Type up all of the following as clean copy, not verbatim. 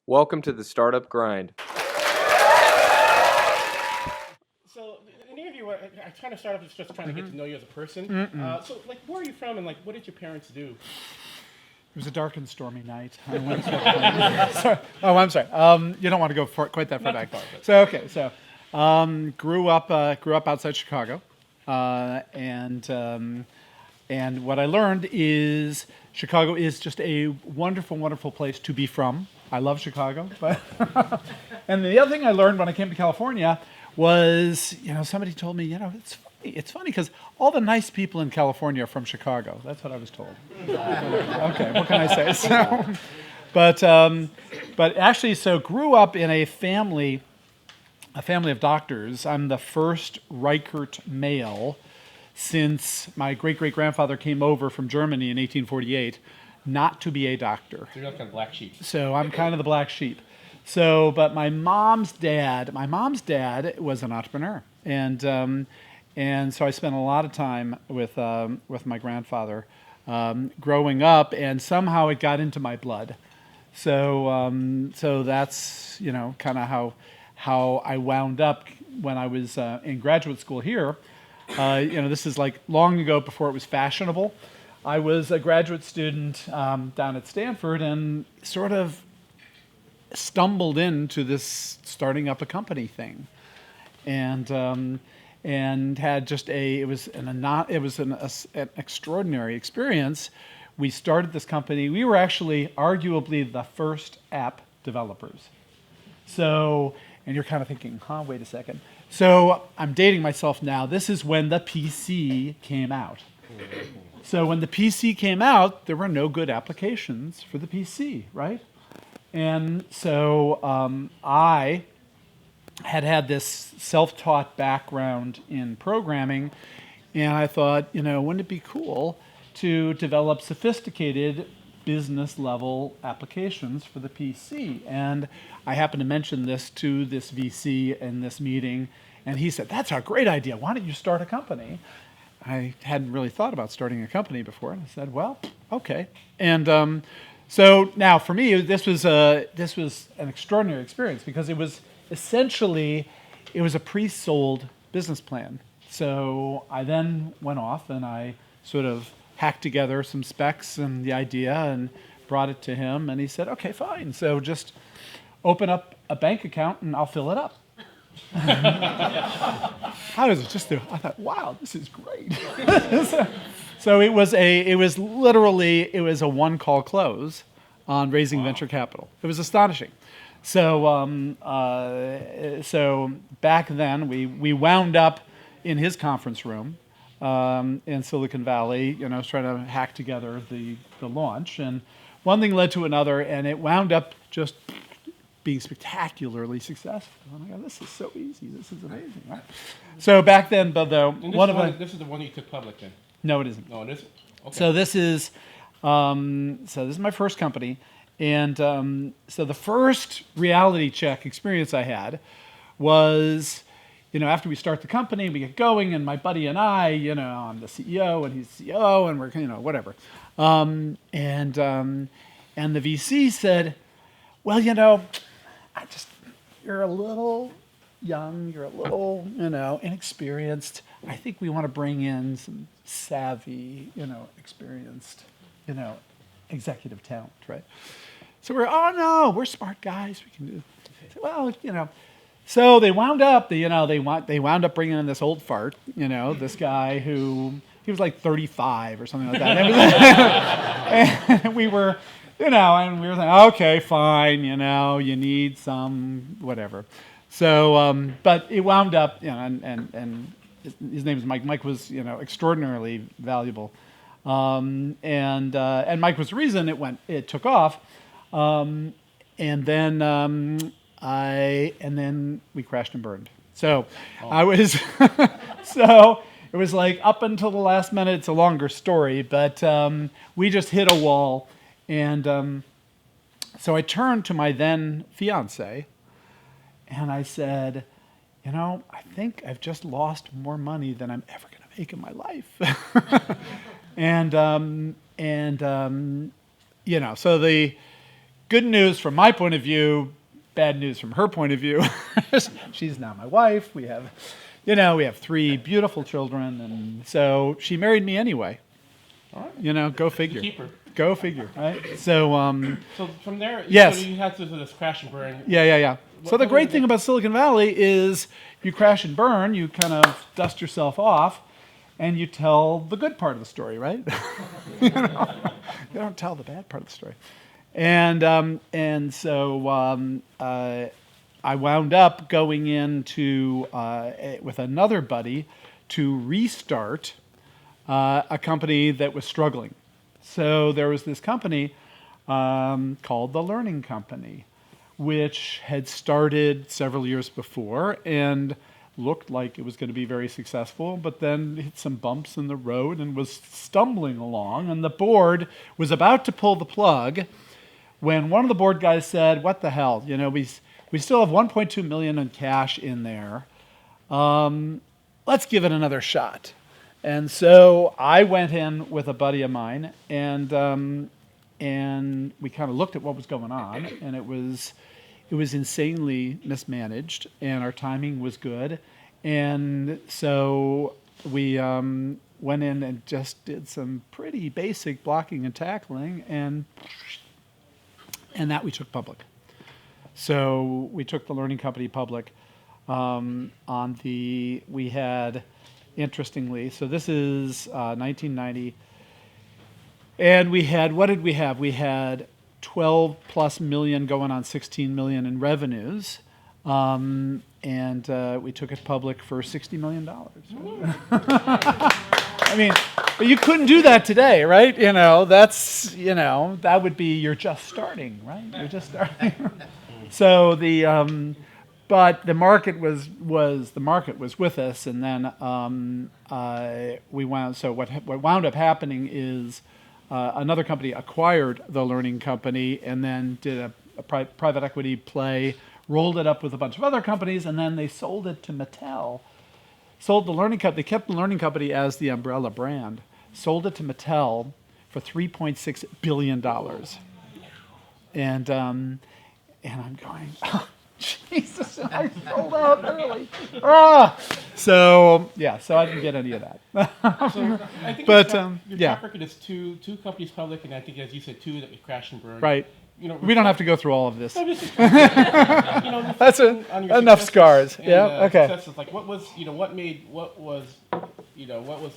Welcome to the Startup Grind. So, in the interview, I kind of started off just trying to get to know you as a person. So, where are you from, and what did your parents do? It was a dark and stormy night. I went sorry. Oh, I'm sorry. You don't want to go quite that far Not back. too far, but- So okay. Grew up outside Chicago, and what I learned is Chicago is just a wonderful, wonderful place to be from. I love Chicago, but and the other thing I learned when I came to California was, somebody told me, it's funny because all the nice people in California are from Chicago. That's what I was told. Okay, what can I say? So, but actually, so grew up in a family of doctors. I'm the first Reichert male since my great-great-grandfather came over from Germany in 1848 not to be a doctor. So you're like kind of black sheep. So I'm kind of the black sheep. So, but my mom's dad was an entrepreneur, and so I spent a lot of time with my grandfather growing up, and somehow it got into my blood. So that's kind of how I wound up when I was in graduate school here. This is like long ago before it was fashionable. I was a graduate student down at Stanford and sort of stumbled into this starting up a company thing, and had just it was an extraordinary experience. We started this company. We were actually arguably the first app developers. So, and you're kind of thinking, wait a second. So I'm dating myself now. This is when the PC came out. So when the PC came out, there were no good applications for the PC, right? And so I had this self-taught background in programming, and I thought, wouldn't it be cool to develop sophisticated business-level applications for the PC? And I happened to mention this to this VC in this meeting, and he said, "That's a great idea. Why don't you start a company?" I hadn't really thought about starting a company before, and I said, "Well, okay." And so now for me, this was an extraordinary experience because it was essentially a pre-sold business plan. So I then went off and I sort of hacked together some specs and the idea and brought it to him, and he said, "Okay, fine. So just open up a bank account and I'll fill it up." How does it just do? I thought, wow, this is great. So it was literally a one-call close on raising venture capital. It was astonishing. So so back then we wound up in his conference room in Silicon Valley, trying to hack together the launch, and one thing led to another, and it wound up just being spectacularly successful. Oh my God, this is so easy. This is amazing, right? So back then, but though This is the one you took public then? No, it isn't. No, it isn't. Okay. So this is my first company, and so the first reality check experience I had was, after we start the company, we get going, and my buddy and I, I'm the CEO and he's the CEO, and we're whatever, and the VC said, "Well, you're a little young, you're a little, inexperienced. I think we want to bring in some savvy, experienced, executive talent, right?" So we're smart guys. We can do it. Well, so they wound up, they wound up bringing in this old fart, this guy who, he was like 35 or something like that. And we were, and we were saying, okay, fine, you need some whatever. So, but it wound up, and his name is Mike. Mike was, extraordinarily valuable, and Mike was the reason it took off, and then we crashed and burned. So I was, so it was like up until the last minute. It's a longer story, but we just hit a wall, and so I turned to my then fiance, and I said, I think I've just lost more money than I'm ever going to make in my life. and so the good news from my point of view, bad news from her point of view. She's now my wife. We have 3 beautiful children, and so she married me anyway. All right. Go figure. Keep her. Go figure, right? So, So from there, yes. so you had to do this crash and burn. Yeah. So the What great was thing it? about Silicon Valley is you crash and burn, you kind of dust yourself off, and you tell the good part of the story, right? You don't tell the bad part of the story. And so I wound up going into with another buddy to restart a company that was struggling. So there was this company called the Learning Company, which had started several years before and looked like it was going to be very successful, but then hit some bumps in the road and was stumbling along. And the board was about to pull the plug when one of the board guys said, "What the hell? We still have 1.2 million in cash in there. Let's give it another shot." And so I went in with a buddy of mine, and we kind of looked at what was going on, and it was insanely mismanaged, and our timing was good, and so we went in and just did some pretty basic blocking and tackling, and that we took public. So we took the Learning Company public. We had, interestingly, so this is 1990, and we had, what did we have? We had 12 plus million going on 16 million in revenues, and we took it public for $60 million. I mean, but you couldn't do that today, right? That would be, you're just starting, right? You're just starting. So but the market was with us, and then what wound up happening is another company acquired the Learning Company and then did a private equity play, rolled it up with a bunch of other companies, and then they sold it to Mattel. Sold the Learning Company. They kept the Learning Company as the umbrella brand. Sold it to Mattel for $3.6 billion. And I'm going, oh, Jesus, I sold out early. So I didn't get any of that. So I think But, your yeah. track record is two companies public, and I think, as you said, 2 that you crashed and burned. Right. We don't have to go through all of this. That's On your enough successes scars. and, Yeah. Okay. Successes, like what was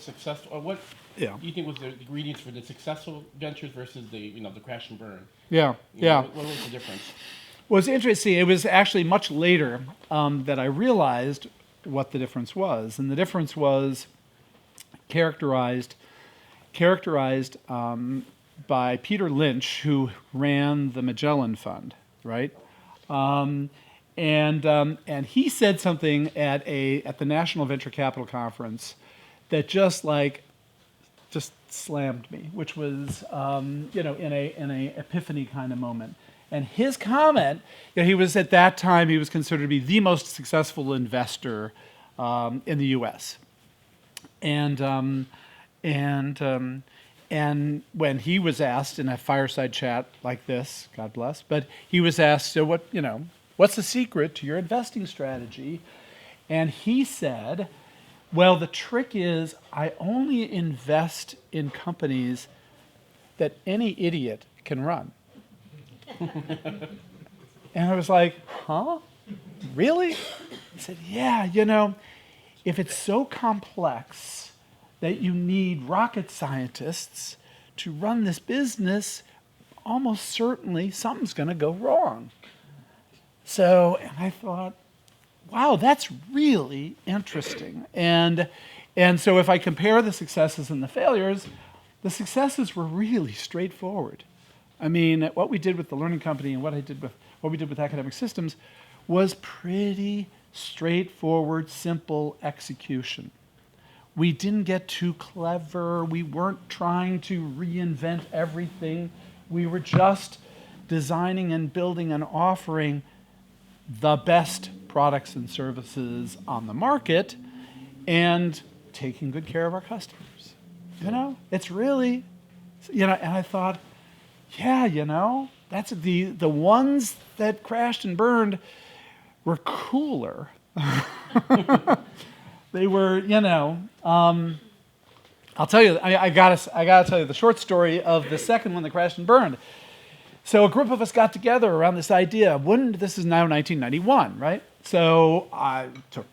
successful, or what Yeah. do you think was the ingredients for the successful ventures versus the crash and burn? Yeah. Yeah. What was the difference? Well, it's interesting. It was actually much later that I realized what the difference was, and the difference was characterized by Peter Lynch, who ran the Magellan Fund, right? And he said something at the National Venture Capital Conference that just slammed me, which was in a epiphany kind of moment. And his comment, he was at that time, he was considered to be the most successful investor in the U.S. And when he was asked in a fireside chat like this, God bless, but he was asked, so what's the secret to your investing strategy? And he said, well, the trick is I only invest in companies that any idiot can run. And I was like, huh? Really? He said, yeah, if it's so complex that you need rocket scientists to run this business, almost certainly something's going to go wrong. So, and I thought, wow, that's really interesting. And so if I compare the successes and the failures, the successes were really straightforward. I mean, what we did with the Learning Company and what we did with Academic Systems was pretty straightforward, simple execution. We didn't get too clever. We weren't trying to reinvent everything. We were just designing and building and offering the best products and services on the market and taking good care of our customers. It's really, and I thought, yeah, That's the ones that crashed and burned were cooler. They were, I'll tell you, I gotta tell you the short story of the second one that crashed and burned. So a group of us got together around this idea. This is now 1991, right? So I took,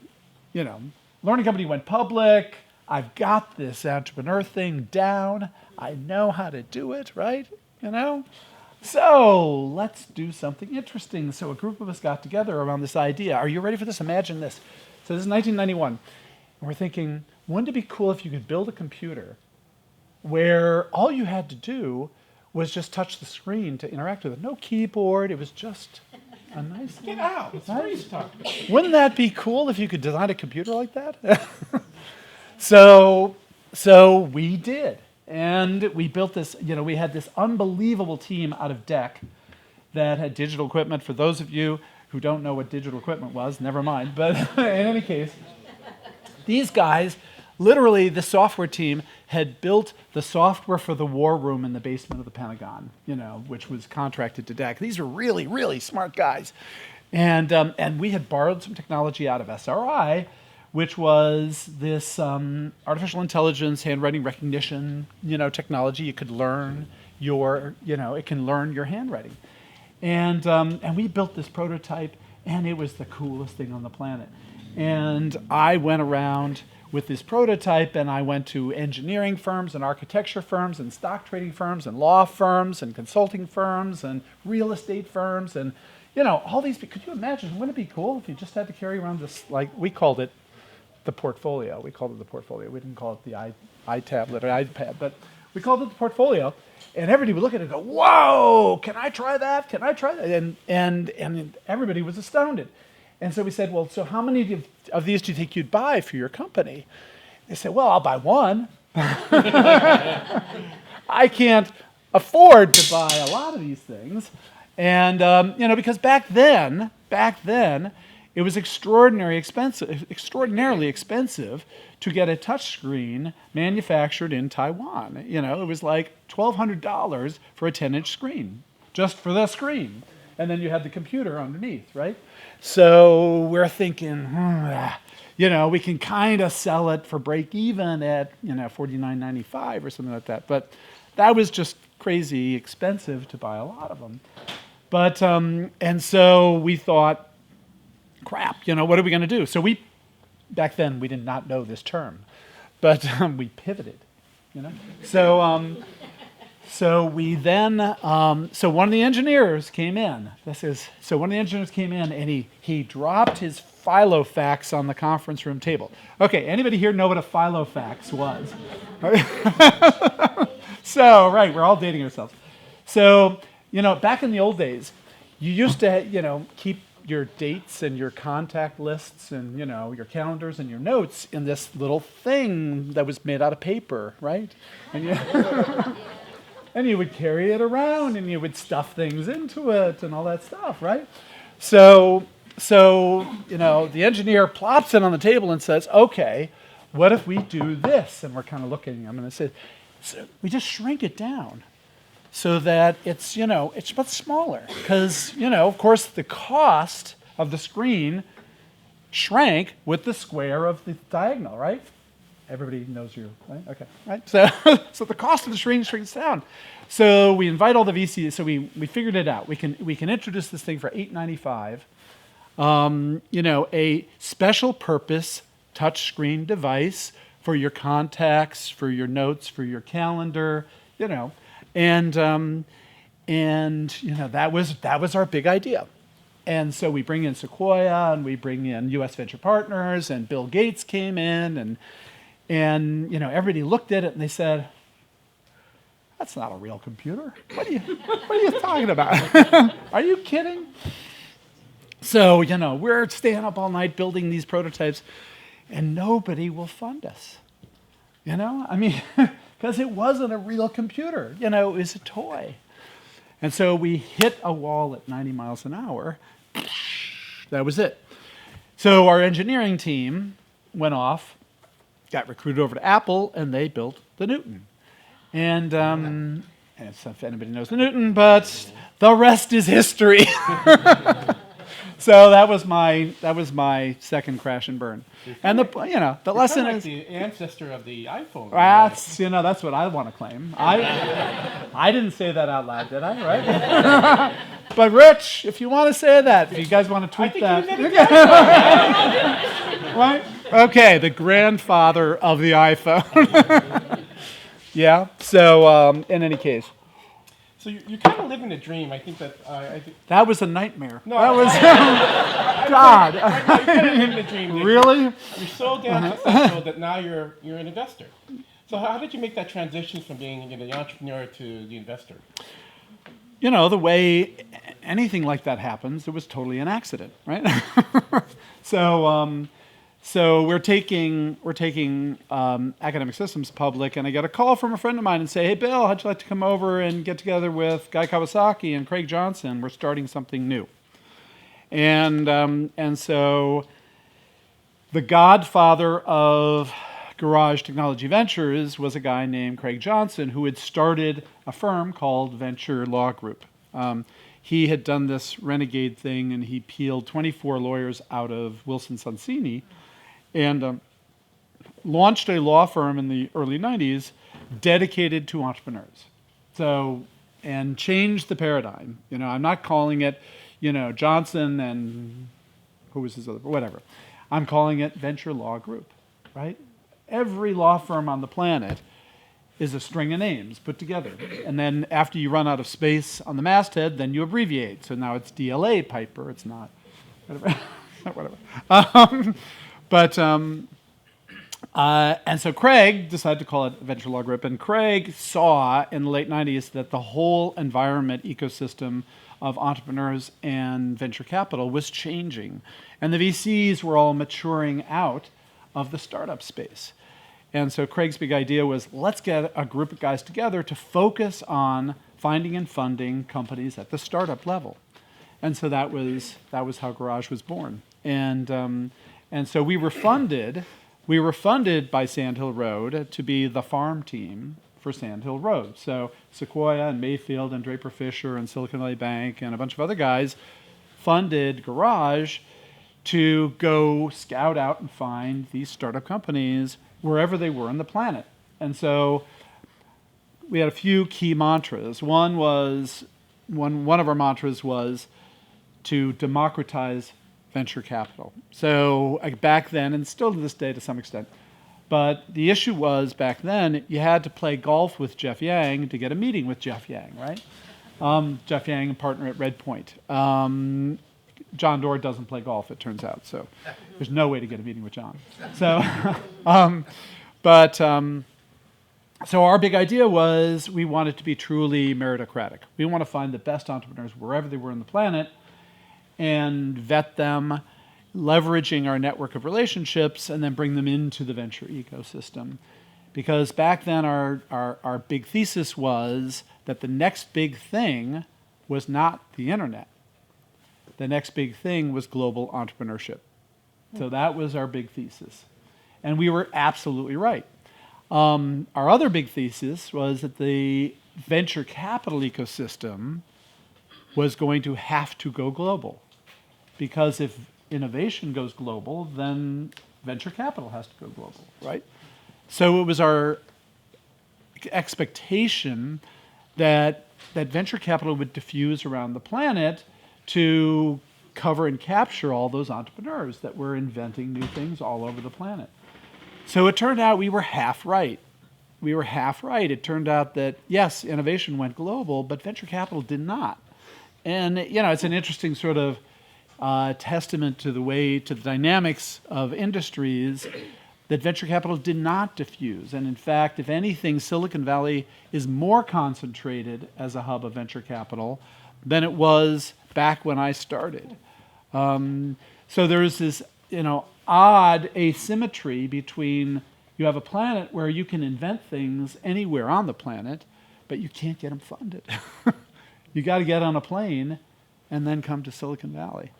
learning company went public. I've got this entrepreneur thing down. I know how to do it, right? So let's do something interesting. So a group of us got together around this idea. Are you ready for this? Imagine this. So this is 1991. And we're thinking, wouldn't it be cool if you could build a computer where all you had to do was just touch the screen to interact with it? No keyboard. It was just a nice... Get out. It's free stuff. Wouldn't that be cool if you could design a computer like that? So we did. And we built this, we had this unbelievable team out of DEC that had digital equipment. For those of you who don't know what digital equipment was, never mind. But in any case, these guys, literally the software team, had built the software for the war room in the basement of the Pentagon, which was contracted to DEC. These are really, really smart guys. And we had borrowed some technology out of SRI, which was this artificial intelligence handwriting recognition, technology. You could learn it can learn your handwriting. And we built this prototype, and it was the coolest thing on the planet. And I went around with this prototype, and I went to engineering firms and architecture firms and stock trading firms and law firms and consulting firms and real estate firms and, all these. Could you imagine? Wouldn't it be cool if you just had to carry around this, we called it the portfolio. We called it the portfolio. We didn't call it the iTablet or iPad, but we called it the portfolio. And everybody would look at it and go, "Whoa! Can I try that? Can I try that?" And everybody was astounded. And so we said, "Well, so how many of these do you think you'd buy for your company?" They said, "Well, I'll buy one." I can't afford to buy a lot of these things, and because back then. It was extraordinarily expensive to get a touchscreen manufactured in Taiwan. It was like $1,200 for a 10-inch screen, just for the screen. And then you had the computer underneath, right? So we're thinking, we can kind of sell it for break even at, $49.95 or something like that. But that was just crazy expensive to buy a lot of them. But, and so we thought, crap, what are we going to do? So back then, we did not know this term, but we pivoted, So, so one of the engineers came in. One of the engineers came in, and he dropped his Filofax on the conference room table. Okay, anybody here know what a Filofax was? So, right, we're all dating ourselves. So, back in the old days, you used to, keep your dates and your contact lists and, your calendars and your notes in this little thing that was made out of paper, right? And and you would carry it around and you would stuff things into it and all that stuff, right? So the engineer plops it on the table and says, "Okay, what if we do this?" And we're kind of looking, I'm going to say, so we just shrink it down so that it's, it's much smaller. Because, of course, the cost of the screen shrank with the square of the diagonal, right? Everybody knows you, right? Okay, right? So the cost of the screen shrinks down. So we invite all the VCs. So we figured it out. We can introduce this thing for $8.95. A special purpose touchscreen device for your contacts, for your notes, for your calendar, And that was our big idea. And so we bring in Sequoia, and we bring in U.S. Venture Partners, and Bill Gates came in, and everybody looked at it and they said, "That's not a real computer. What are you talking about? Are you kidding?" So we're staying up all night building these prototypes, and nobody will fund us. Because it wasn't a real computer. It was a toy. And so we hit a wall at 90 miles an hour. That was it. So our engineering team went off, got recruited over to Apple, and they built the Newton. And if anybody knows the Newton, but the rest is history. So that was my second crash and burn. And the lesson Like is the ancestor of the iPhone. that's what I want to claim. I didn't say that out loud, did I? Right? But Rich, if you want to say that, if you guys want to tweet that, right? Okay, the grandfather of the iPhone. Yeah. So in any case, So you're kind of living a dream. I think that that was a nightmare. No, that was God. You're kind of living a dream. Really? You're so damn successful that now you're an investor. So how did you make that transition from being the entrepreneur to the investor? The way anything like that happens, it was totally an accident, right? So we're taking academic systems public, and I get a call from a friend of mine and say, "Hey, Bill, how'd you like to come over and get together with Guy Kawasaki and Craig Johnson? We're starting something new." And so the godfather of Garage Technology Ventures was a guy named Craig Johnson who had started a firm called Venture Law Group. He had done this renegade thing, and he peeled 24 lawyers out of Wilson Sonsini and launched a law firm in the early 90s dedicated to entrepreneurs. So, and changed the paradigm. I'm not calling it, Johnson and who was his other, whatever. I'm calling it Venture Law Group, right? Every law firm on the planet is a string of names put together. And then after you run out of space on the masthead, then you abbreviate. So now it's DLA Piper. It's not, whatever. Not whatever. And so Craig decided to call it Venture Law Group. And Craig saw in the late 90s that the whole environment ecosystem of entrepreneurs and venture capital was changing. And the VCs were all maturing out of the startup space. And so Craig's big idea was, let's get a group of guys together to focus on finding and funding companies at the startup level. And so that was how Garage was born. And so we were funded by Sand Hill Road to be the farm team for Sand Hill Road. So Sequoia and Mayfield and Draper Fisher and Silicon Valley Bank and a bunch of other guys funded Garage to go scout out and find these startup companies wherever they were on the planet. And so we had a few key mantras. One of our mantras was to democratize venture capital. So back then, and still to this day to some extent, but the issue was back then you had to play golf with Jeff Yang to get a meeting with Jeff Yang, right? Jeff Yang, a partner at Red Point. John Doerr doesn't play golf, it turns out, so there's no way to get a meeting with John. So, so our big idea was we wanted to be truly meritocratic. We want to find the best entrepreneurs wherever they were on the planet and vet them, leveraging our network of relationships, and then bring them into the venture ecosystem. Because back then our big thesis was that the next big thing was not the internet. The next big thing was global entrepreneurship. So that was our big thesis. And we were absolutely right. Our other big thesis was that the venture capital ecosystem was going to have to go global. Because if innovation goes global, then venture capital has to go global, right? So it was our expectation that venture capital would diffuse around the planet to cover and capture all those entrepreneurs that were inventing new things all over the planet. So it turned out we were half right. It turned out that, yes, innovation went global, but venture capital did not. And, it's an interesting sort of testament to the dynamics of industries that venture capital did not diffuse. And in fact, if anything, Silicon Valley is more concentrated as a hub of venture capital than it was back when I started. So there's this, odd asymmetry between you have a planet where you can invent things anywhere on the planet, but you can't get them funded. You got to get on a plane and then come to Silicon Valley.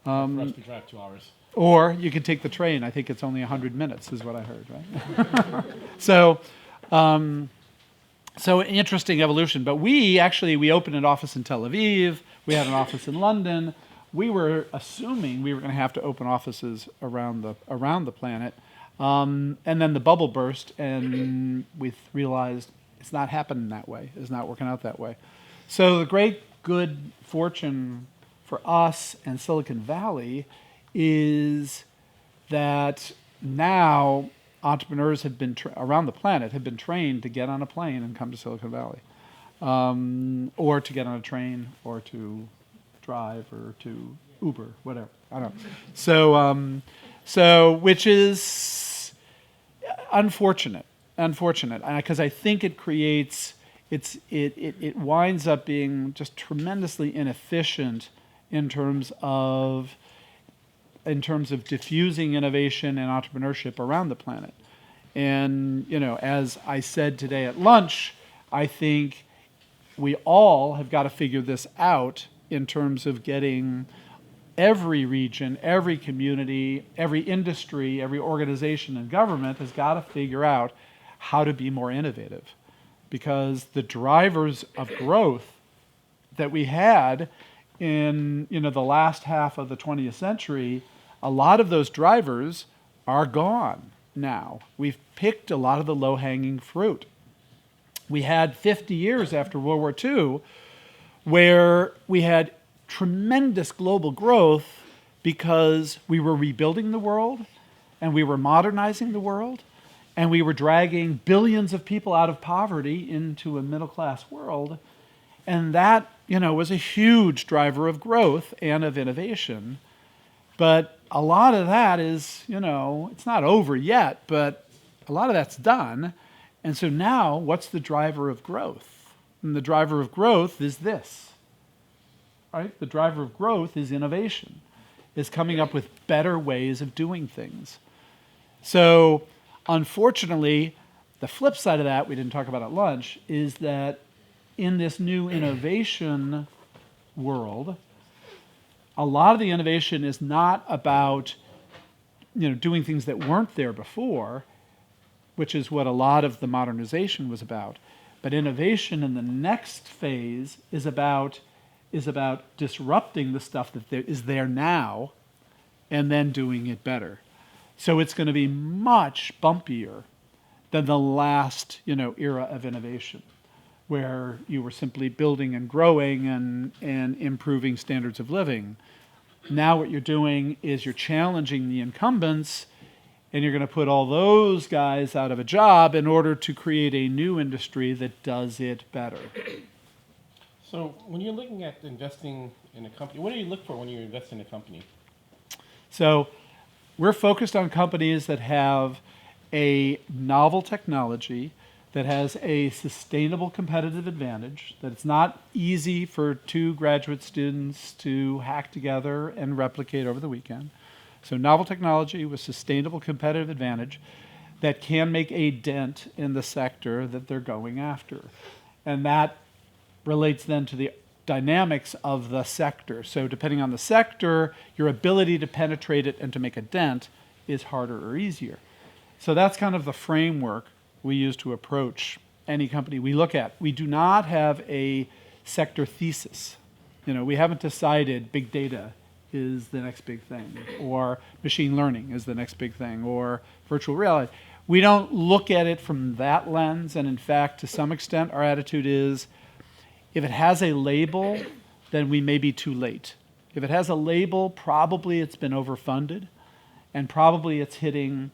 For us to drive 2 hours. Or you can take the train. I think it's only 100 minutes is what I heard, right? So So interesting evolution. But we opened an office in Tel Aviv. We had an office in London. We were assuming we were going to have to open offices around the planet, and then the bubble burst, and we realized it's not happening that way. It's not working out that way. So the great good fortune for us and Silicon Valley is that now entrepreneurs have been around the planet have been trained to get on a plane and come to Silicon Valley, or to get on a train, or to drive, or to Uber, whatever. I don't know. So which is unfortunate, because I think it creates it winds up being just tremendously inefficient in terms of diffusing innovation and entrepreneurship around the planet. And, as I said today at lunch, I think we all have got to figure this out in terms of getting every region, every community, every industry, every organization and government has got to figure out how to be more innovative. Because the drivers of growth that we had in the last half of the 20th century, a lot of those drivers are gone now. We've picked a lot of the low-hanging fruit. We had 50 years after World War II where we had tremendous global growth because we were rebuilding the world, and we were modernizing the world, and we were dragging billions of people out of poverty into a middle-class world. And that, was a huge driver of growth and of innovation. But a lot of that is, it's not over yet, but a lot of that's done. And so now, what's the driver of growth? And the driver of growth is this, right? The driver of growth is innovation, is coming up with better ways of doing things. So, unfortunately, the flip side of that, we didn't talk about at lunch, is that in this new innovation world, a lot of the innovation is not about doing things that weren't there before, which is what a lot of the modernization was about. But innovation in the next phase is about disrupting the stuff that is there now and then doing it better. So it's going to be much bumpier than the last era of innovation, where you were simply building and growing and improving standards of living. Now what you're doing is you're challenging the incumbents, and you're going to put all those guys out of a job in order to create a new industry that does it better. So when you're looking at investing in a company, what do you look for when you invest in a company? So we're focused on companies that have a novel technology, that has a sustainable competitive advantage, that it's not easy for two graduate students to hack together and replicate over the weekend. So novel technology with sustainable competitive advantage that can make a dent in the sector that they're going after. And that relates then to the dynamics of the sector. So depending on the sector, your ability to penetrate it and to make a dent is harder or easier. So that's kind of the framework we use to approach any company we look at. We do not have a sector thesis. We haven't decided big data is the next big thing, or machine learning is the next big thing, or virtual reality. We don't look at it from that lens, and in fact, to some extent, our attitude is, if it has a label, then we may be too late. If it has a label, probably it's been overfunded, and probably it's hitting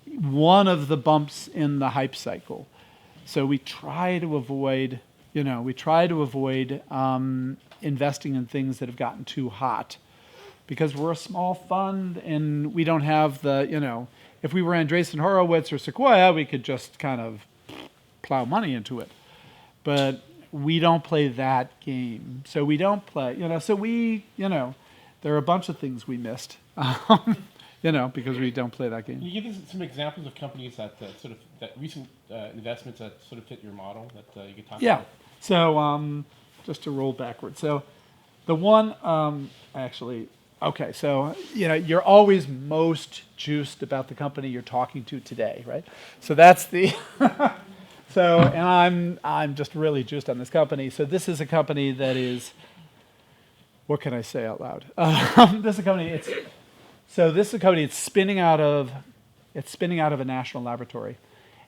one of the bumps in the hype cycle. So we try to avoid, investing in things that have gotten too hot, because we're a small fund and we don't have the, if we were Andreessen Horowitz or Sequoia, we could just kind of plow money into it. But we don't play that game. So we don't play, there are a bunch of things we missed, because we don't play that game. Can you give us some examples of companies that recent investments that sort of fit your model that you could talk about? Yeah. So just to roll backwards. So the one, so you're always most juiced about the company you're talking to today, right? So that's the So, and I'm just really juiced on this company. So this is a company that is, what can I say out loud? This is a company. This is a company. It's spinning out of a national laboratory,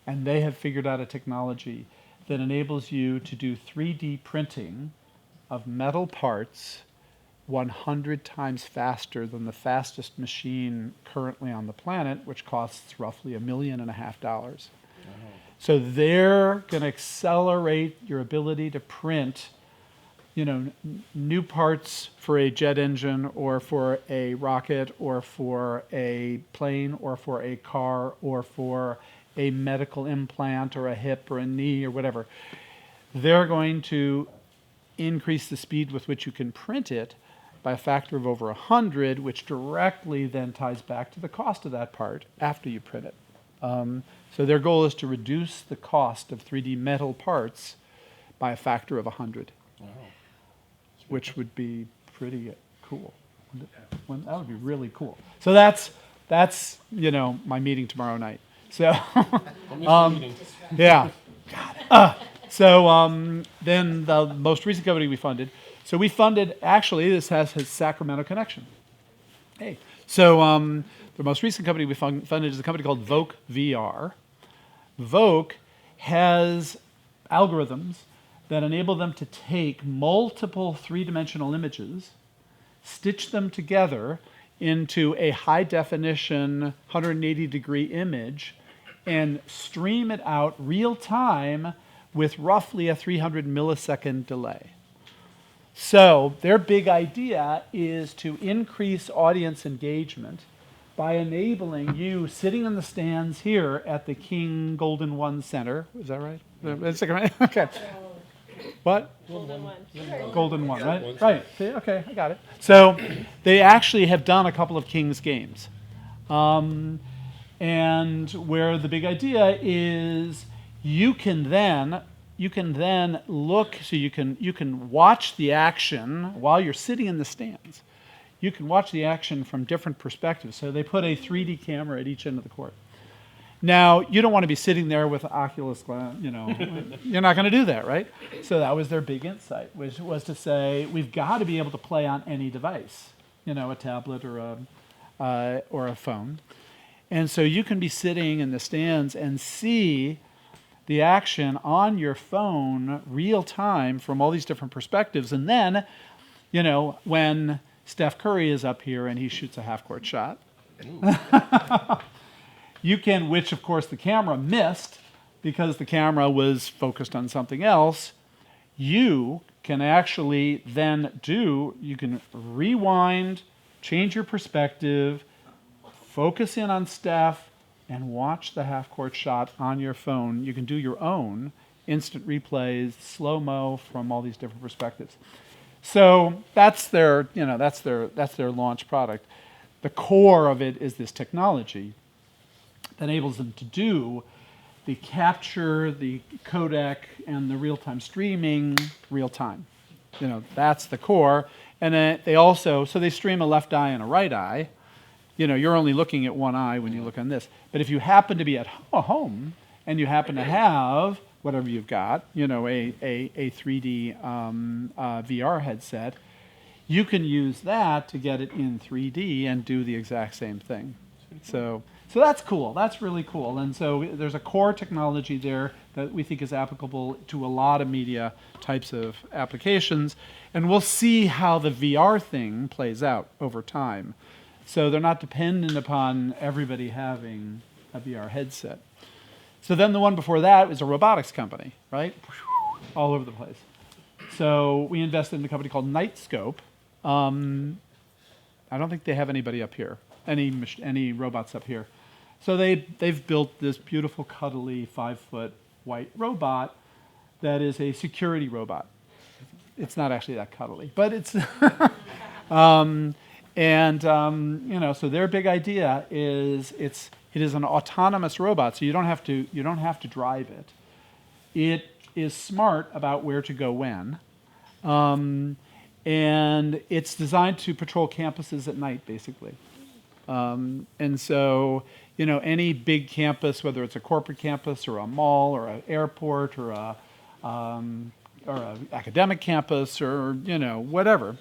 and they have figured out a technology that enables you to do 3D printing of metal parts 100 times faster than the fastest machine currently on the planet, which costs roughly $1.5 million. So they're going to accelerate your ability to print, new parts for a jet engine or for a rocket or for a plane or for a car or for a medical implant or a hip or a knee or whatever. They're going to increase the speed with which you can print it by a factor of over 100, which directly then ties back to the cost of that part after you print it. So their goal is to reduce the cost of 3D metal parts by a factor of 100. Wow. Which would be pretty cool. That would be really cool. So that's my meeting tomorrow night. So yeah. Then the most recent company we funded. So we funded, actually, this has his Sacramento connection. Hey. So the most recent company we funded is a company called Voke VR. Voke has algorithms that enable them to take multiple three-dimensional images, stitch them together into a high-definition 180-degree image, and stream it out real-time with roughly a 300 millisecond delay. So their big idea is to increase audience engagement by enabling you sitting in the stands here at the King Golden One Center. Is that right? Okay. What? Golden one. Golden One, right? Right. See, okay, I got it. So they actually have done a couple of Kings games. And where the big idea is you can then look, so you can watch the action while you're sitting in the stands. You can watch the action from different perspectives. So they put a 3D camera at each end of the court. Now, you don't want to be sitting there with Oculus, you're not going to do that, right? So that was their big insight, which was to say, we've got to be able to play on any device, a tablet or a phone. And so you can be sitting in the stands and see the action on your phone real time from all these different perspectives. And then, when Steph Curry is up here and he shoots a half-court shot, you can, which of course the camera missed because the camera was focused on something else, you can actually then you can rewind, change your perspective, focus in on Steph, and watch the half-court shot on your phone. You can do your own instant replays, slow-mo from all these different perspectives. So that's their launch product. The core of it is this technology that enables them to do the capture, the codec, and the real-time streaming real-time. That's the core. And then they stream a left eye and a right eye. You're only looking at one eye when you look on this. But if you happen to be at home and you happen to have whatever you've got, a 3D VR headset, you can use that to get it in 3D and do the exact same thing. So that's cool. That's really cool. And so there's a core technology there that we think is applicable to a lot of media types of applications. And we'll see how the VR thing plays out over time. So they're not dependent upon everybody having a VR headset. So then the one before that was a robotics company, right? All over the place. So we invested in a company called Nightscope. I don't think they have anybody up here, any robots up here. So they've built this beautiful, cuddly, 5-foot white robot that is a security robot. It's not actually that cuddly, but it's so their big idea is it is an autonomous robot, so you don't have to drive it. It is smart about where to go when, and it's designed to patrol campuses at night, basically. And so, any big campus, whether it's a corporate campus or a mall or an airport or a academic campus or whatever,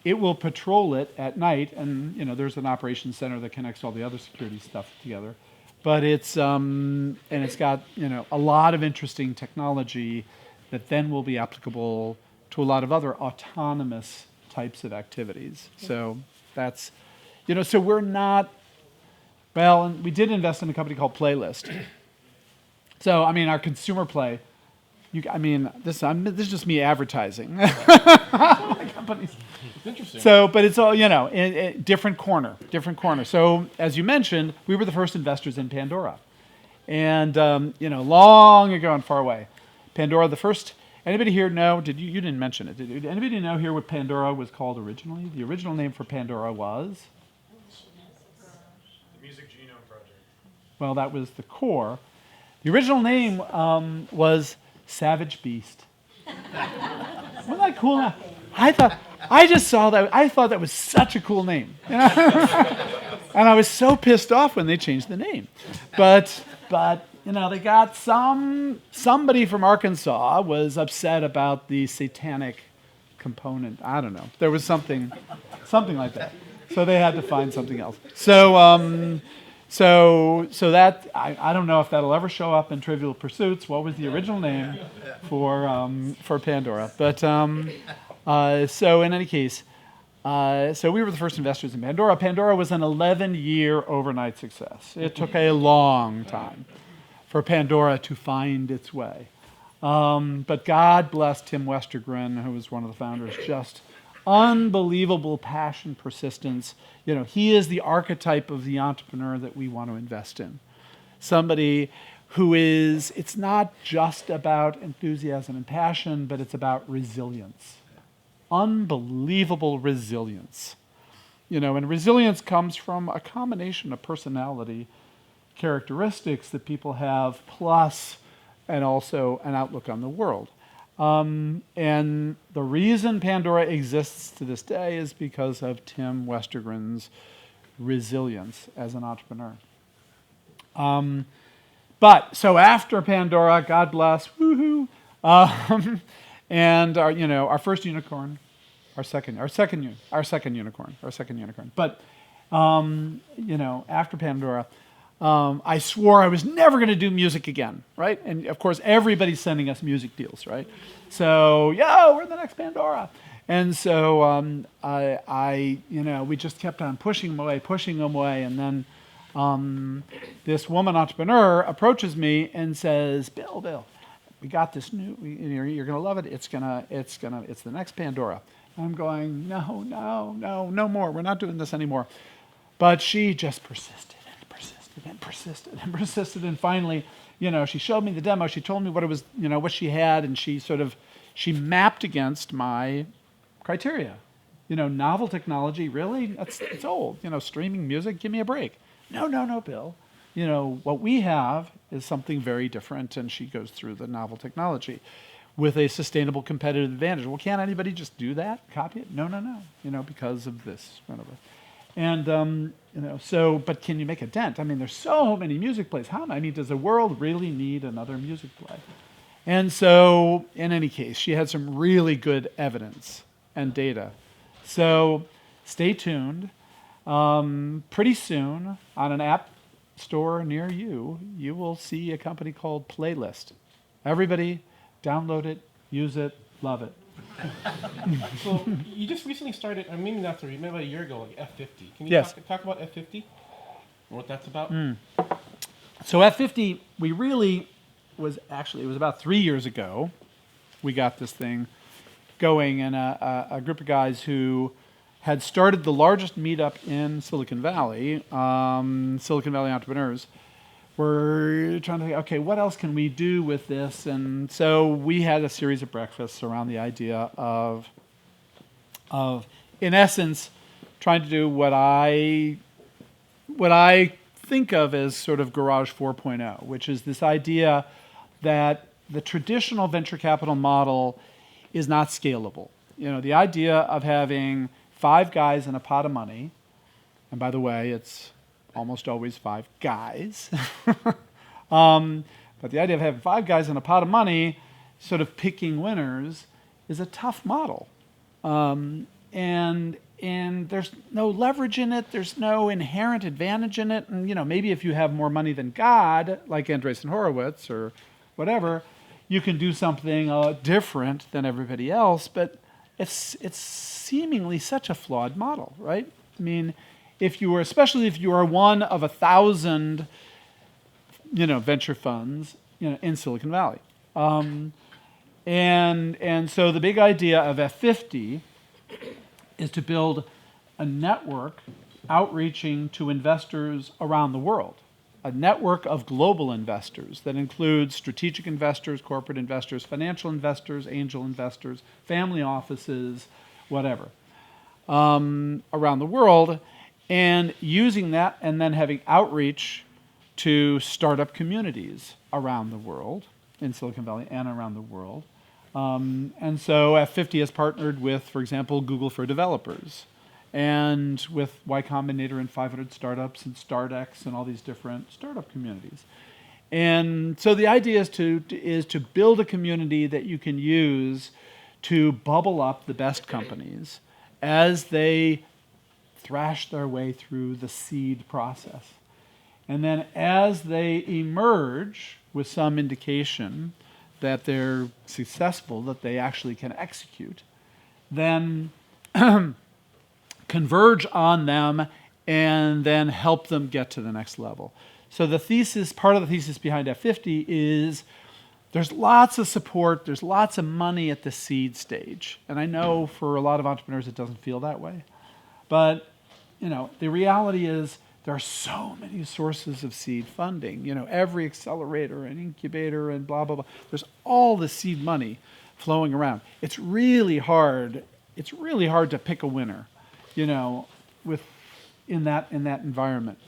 it will patrol it at night, and there's an operations center that connects all the other security stuff together. But it's and it's got a lot of interesting technology that then will be applicable to a lot of other autonomous types of activities. So that's so we're not and we did invest in a company called Playlist. So our consumer play. This is just me advertising. Companies. It's interesting. So, but it's all different corner. So, as you mentioned, we were the first investors in Pandora, and long ago and far away, Pandora. The first. Anybody here know? You didn't mention it? Did anybody know here what Pandora was called originally? The original name for Pandora was. The Music Genome Project. Well, that was the core. The original name was Savage Beast. Wasn't that cool? I just saw that. I thought that was such a cool name, and I was so pissed off when they changed the name. But they got somebody from Arkansas was upset about the satanic component. I don't know. There was something like that. So they had to find something else. So that I don't know if that'll ever show up in Trivial Pursuits. What was the original name for Pandora? But so in any case, so we were the first investors in Pandora. Pandora was an 11-year overnight success. It took a long time for Pandora to find its way. But God bless Tim Westergren, who was one of the founders, just unbelievable passion, persistence. He is the archetype of the entrepreneur that we want to invest in. Somebody who it's not just about enthusiasm and passion, but it's about resilience. Unbelievable resilience. And resilience comes from a combination of personality characteristics that people have, plus and also an outlook on the world. And the reason Pandora exists to this day is because of Tim Westergren's resilience as an entrepreneur. But so after Pandora, God bless, woohoo, and our first unicorn, our second unicorn. But after Pandora, I swore I was never going to do music again, right? And of course, everybody's sending us music deals, right? So, we're the next Pandora. And so we just kept on pushing them away. And then this woman entrepreneur approaches me and says, Bill, we got this new, you're going to love it. It's the next Pandora. And I'm going, no more. We're not doing this anymore. But she just persisted. And finally, she showed me the demo. She told me what it was, what she had, and she mapped against my criteria. Novel technology, really? It's old. Streaming music, give me a break. No, Bill. What we have is something very different, and she goes through the novel technology with a sustainable competitive advantage. Well, can't anybody just do that? Copy it? No. Because of this, whatever. And but can you make a dent? There's so many music plays. Does the world really need another music play? And so, in any case, she had some really good evidence and data. So, stay tuned. Pretty soon, on an app store near you, you will see a company called Playlist. Everybody, download it, use it, love it. So you just recently started, maybe not maybe about a year ago, like F50. Can you talk about F50 and what that's about? So F50, it was about 3 years ago, we got this thing going, and a group of guys who had started the largest meetup in Silicon Valley entrepreneurs, were trying to think, okay, what else can we do with this? And so we had a series of breakfasts around the idea of in essence, trying to do what I think of as sort of Garage 4.0, which is this idea that the traditional venture capital model is not scalable. The idea of having 5 guys in a pot of money And by the way, it's almost always 5 guys. But the idea of having 5 guys in a pot of money, sort of picking winners, is a tough model. And there's no leverage in it. There's no inherent advantage in it. And maybe if you have more money than God, like Andreessen Horowitz or whatever, you can do something different than everybody else. But it's seemingly such a flawed model, right? I mean, especially if you are one of 1,000, venture funds, in Silicon Valley. And so the big idea of F50 is to build a network outreaching to investors around the world, a network of global investors that includes strategic investors, corporate investors, financial investors, angel investors, family offices, whatever, around the world, and using that and then having outreach to startup communities around the world, in Silicon Valley and around the world. And so F50 has partnered with, for example, Google for Developers, and with Y Combinator and 500 Startups and StartX and all these different startup communities. And so the idea is to build a community that you can use to bubble up the best companies as they thrash their way through the seed process. And then as they emerge with some indication that they're successful, that they actually can execute, then converge on them and then help them get to the next level. So part of the thesis behind F50 is there's lots of support, there's lots of money at the seed stage. And I know for a lot of entrepreneurs it doesn't feel that way. But the reality is there are so many sources of seed funding. Every accelerator and incubator and blah, blah, blah. There's all the seed money flowing around. It's really hard to pick a winner, in that environment.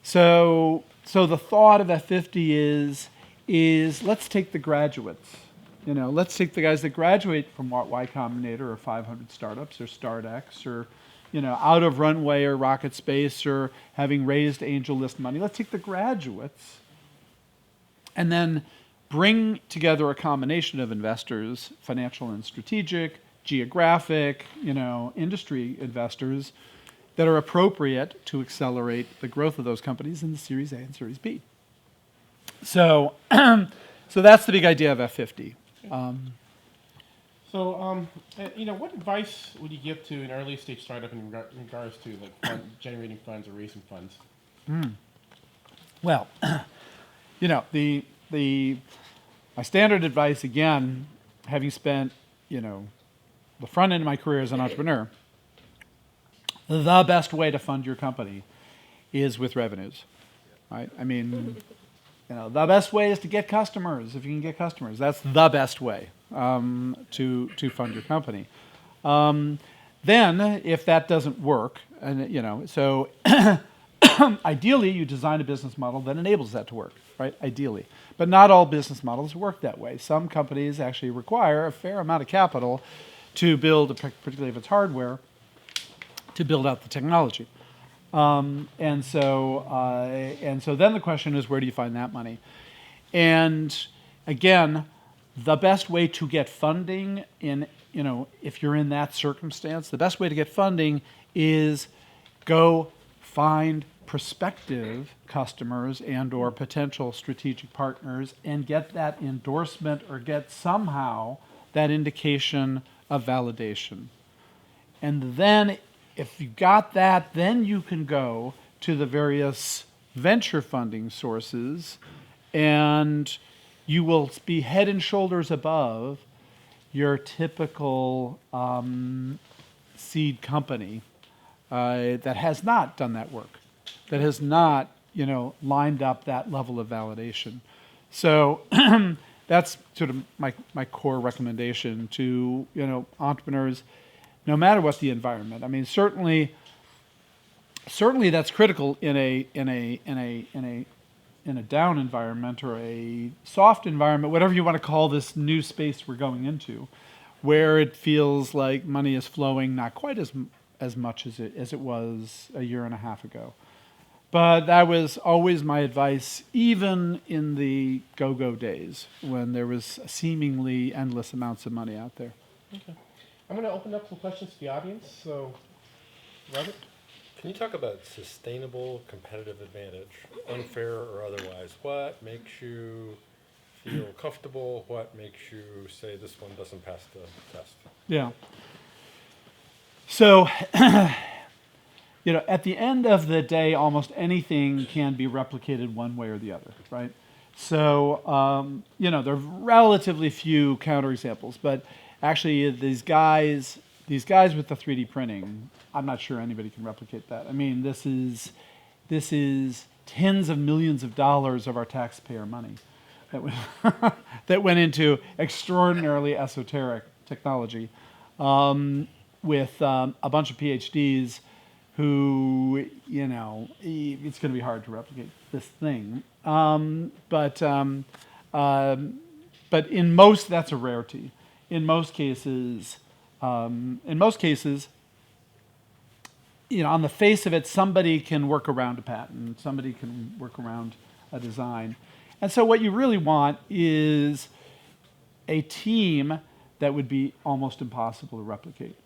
So the thought of F50 is let's take the graduates. Let's take the guys that graduate from Y Combinator or 500 Startups or StartX or out of Runway or Rocket Space or having raised angel list money. Let's take the graduates and then bring together a combination of investors, financial and strategic, geographic, industry investors that are appropriate to accelerate the growth of those companies in the Series A and Series B. So, so that's the big idea of F50. What advice would you give to an early stage startup in regards to generating funds or raising funds? Well, my standard advice, again, having spent the front end of my career as an entrepreneur, the best way to fund your company is with revenues, right? I mean, the best way is to get customers. If you can get customers, that's the best way to fund your company. Then, if that doesn't work, and so ideally you design a business model that enables that to work, right? Ideally, but not all business models work that way. Some companies actually require a fair amount of capital to build, particularly if it's hardware, to build out the technology. And so then the question is, where do you find that money? And again, the best way to get funding if you're in that circumstance, the best way to get funding is go find prospective customers and or potential strategic partners and get that endorsement or get somehow that indication of validation. And then if you got that, then you can go to the various venture funding sources and you will be head and shoulders above your typical seed company that has not done that work, that has not, lined up that level of validation. So that's sort of my core recommendation to, entrepreneurs, no matter what the environment. I mean, certainly that's critical in a down environment or a soft environment, whatever you want to call this new space we're going into, where it feels like money is flowing not quite as as much as it was a year and a half ago. But that was always my advice, even in the go-go days when there was seemingly endless amounts of money out there. Okay. I'm going to open up some questions to the audience. So, Robert? Can you talk about sustainable competitive advantage, unfair or otherwise? What makes you feel comfortable? What makes you say this one doesn't pass the test? Yeah. So, at the end of the day, almost anything can be replicated one way or the other, right? So, there are relatively few counterexamples, but actually these guys with the 3D printing, I'm not sure anybody can replicate that. I mean, this is tens of millions of dollars of our taxpayer money that went into extraordinarily esoteric technology with a bunch of PhDs who, it's going to be hard to replicate this thing. But in most, that's a rarity. In most cases, on the face of it, somebody can work around a patent, somebody can work around a design. And so what you really want is a team that would be almost impossible to replicate.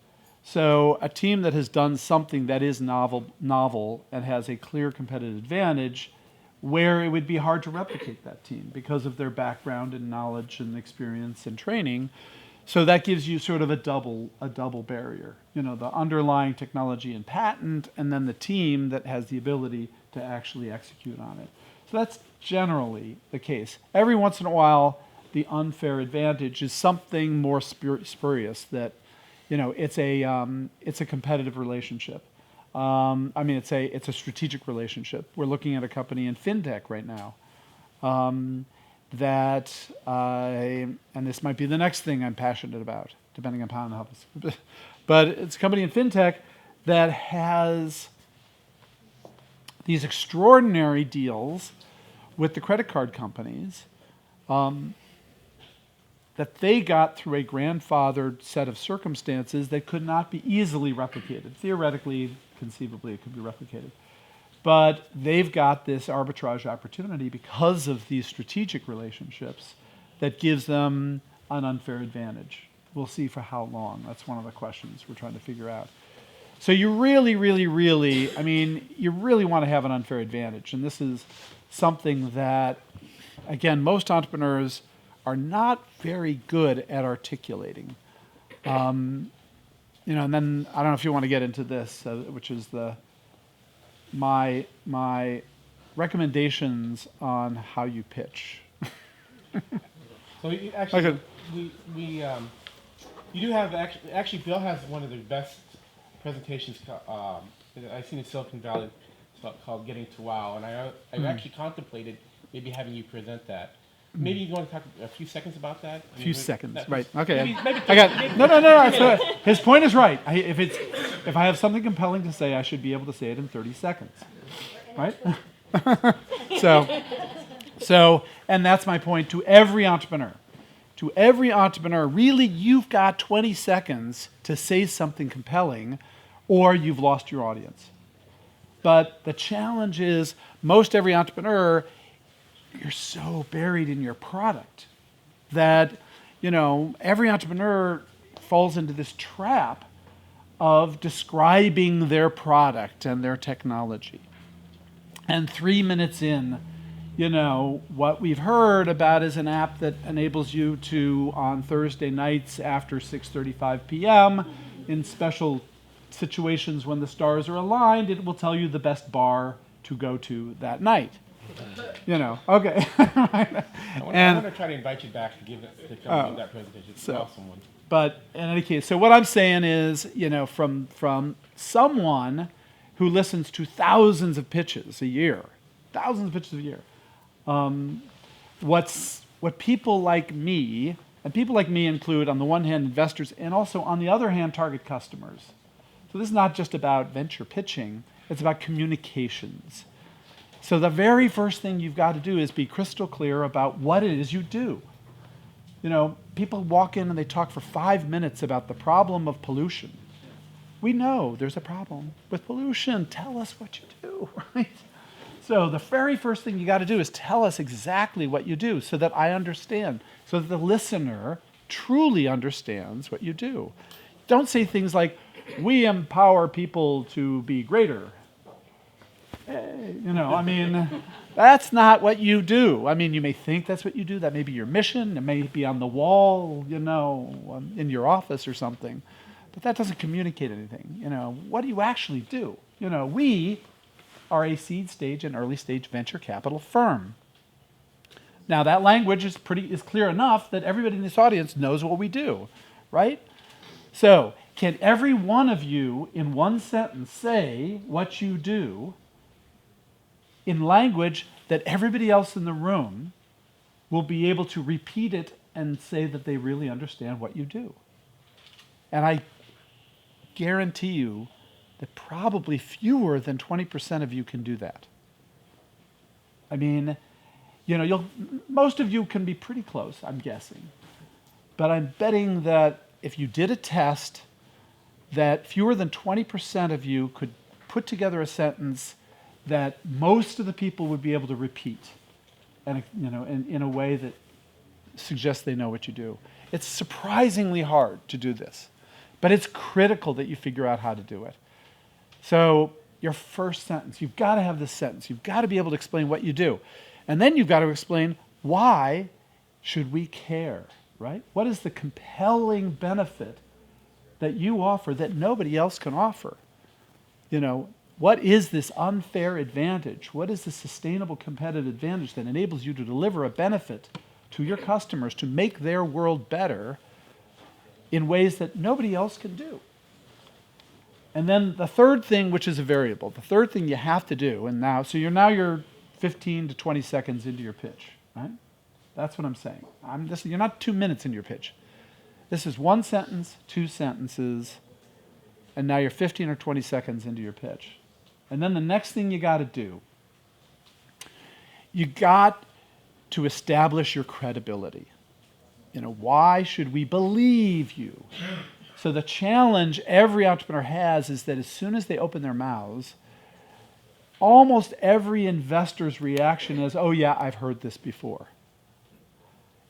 So a team that has done something that is novel and has a clear competitive advantage where it would be hard to replicate that team because of their background and knowledge and experience and training. So that gives you sort of a double barrier. The underlying technology and patent, and then the team that has the ability to actually execute on it. So that's generally the case. Every once in a while, the unfair advantage is something more spurious that, it's a competitive relationship. It's a strategic relationship. We're looking at a company in fintech right now. And this might be the next thing I'm passionate about, depending upon how this. But it's a company in fintech that has these extraordinary deals with the credit card companies that they got through a grandfathered set of circumstances that could not be easily replicated. Theoretically, conceivably, it could be replicated. But they've got this arbitrage opportunity because of these strategic relationships that gives them an unfair advantage. We'll see for how long. That's one of the questions we're trying to figure out. So you really, really, really, you really want to have an unfair advantage. And this is something that, again, most entrepreneurs are not very good at articulating. And then I don't know if you want to get into this, which is my recommendations on how you pitch. So you actually, you do have actually Bill has one of the best presentations I've seen in Silicon Valley called "Getting to Wow," and I actually contemplated maybe having you present that. Maybe you want to talk a few seconds about that? A few seconds, right? Okay. Maybe I got no. His point is right. If I have something compelling to say, I should be able to say it in 30 seconds, right? So, and that's my point to every entrepreneur. To every entrepreneur, really, you've got 20 seconds to say something compelling, or you've lost your audience. But the challenge is, most every entrepreneur, you're so buried in your product that, every entrepreneur falls into this trap of describing their product and their technology. And 3 minutes in, what we've heard about is an app that enables you to, on Thursday nights after 6:35 p.m., in special situations when the stars are aligned, it will tell you the best bar to go to that night. Okay. I want to try to invite you back to give that presentation. It's an awesome one. But in any case, so what I'm saying is, from someone who listens to thousands of pitches a year, what people like me, and people like me include, on the one hand, investors, and also, on the other hand, target customers. So this is not just about venture pitching, it's about communications. So the very first thing you've got to do is be crystal clear about what it is you do. People walk in and they talk for 5 minutes about the problem of pollution. we know there's a problem with pollution. Tell us what you do, right? So the very first thing you got to do is tell us exactly what you do so that I understand, so that the listener truly understands what you do. Don't say things like, we empower people to be greater. That's not what you do. I mean, you may think that's what you do. That may be your mission. It may be on the wall, in your office or something. But that doesn't communicate anything. What do you actually do? We are a seed stage and early stage venture capital firm. Now, that language is clear enough that everybody in this audience knows what we do, right? So, can every one of you in one sentence say what you do in language that everybody else in the room will be able to repeat it and say that they really understand what you do? And I guarantee you that probably fewer than 20% of you can do that. I mean, most of you can be pretty close, I'm guessing. But I'm betting that if you did a test, that fewer than 20% of you could put together a sentence that most of the people would be able to repeat, and in a way that suggests they know what you do. It's surprisingly hard to do this, but it's critical that you figure out how to do it. So your first sentence, you've got to have this sentence. You've got to be able to explain what you do. And then you've got to explain, why should we care, right? What is the compelling benefit that you offer that nobody else can offer? What is this unfair advantage? What is the sustainable competitive advantage that enables you to deliver a benefit to your customers to make their world better in ways that nobody else can do? And then the third thing, which is a variable, the third thing you have to do, you're 15 to 20 seconds into your pitch, right? That's what I'm saying. You're not 2 minutes into your pitch. This is one sentence, 2 sentences, and now you're 15 or 20 seconds into your pitch. And then the next thing you got to do, you got to establish your credibility. Why should we believe you? So the challenge every entrepreneur has is that as soon as they open their mouths, almost every investor's reaction is, oh yeah, I've heard this before.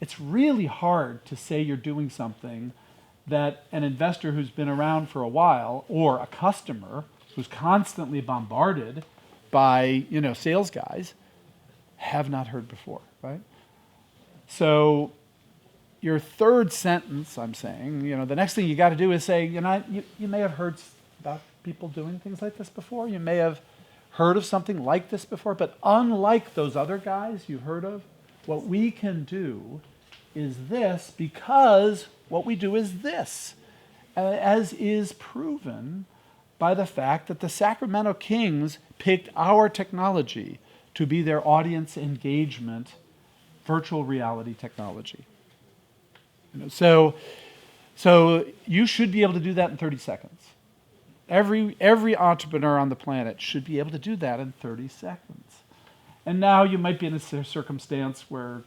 It's really hard to say you're doing something that an investor who's been around for a while, or a customer who's constantly bombarded by sales guys, have not heard before, right? So your third sentence, I'm saying, the next thing you got to do is say, you may have heard about people doing things like this before. You may have heard of something like this before, but unlike those other guys you've heard of, what we can do is this, because what we do is this, as is proven by the fact that the Sacramento Kings picked our technology to be their audience engagement virtual reality technology. So you should be able to do that in 30 seconds. Every entrepreneur on the planet should be able to do that in 30 seconds. And now you might be in a circumstance where,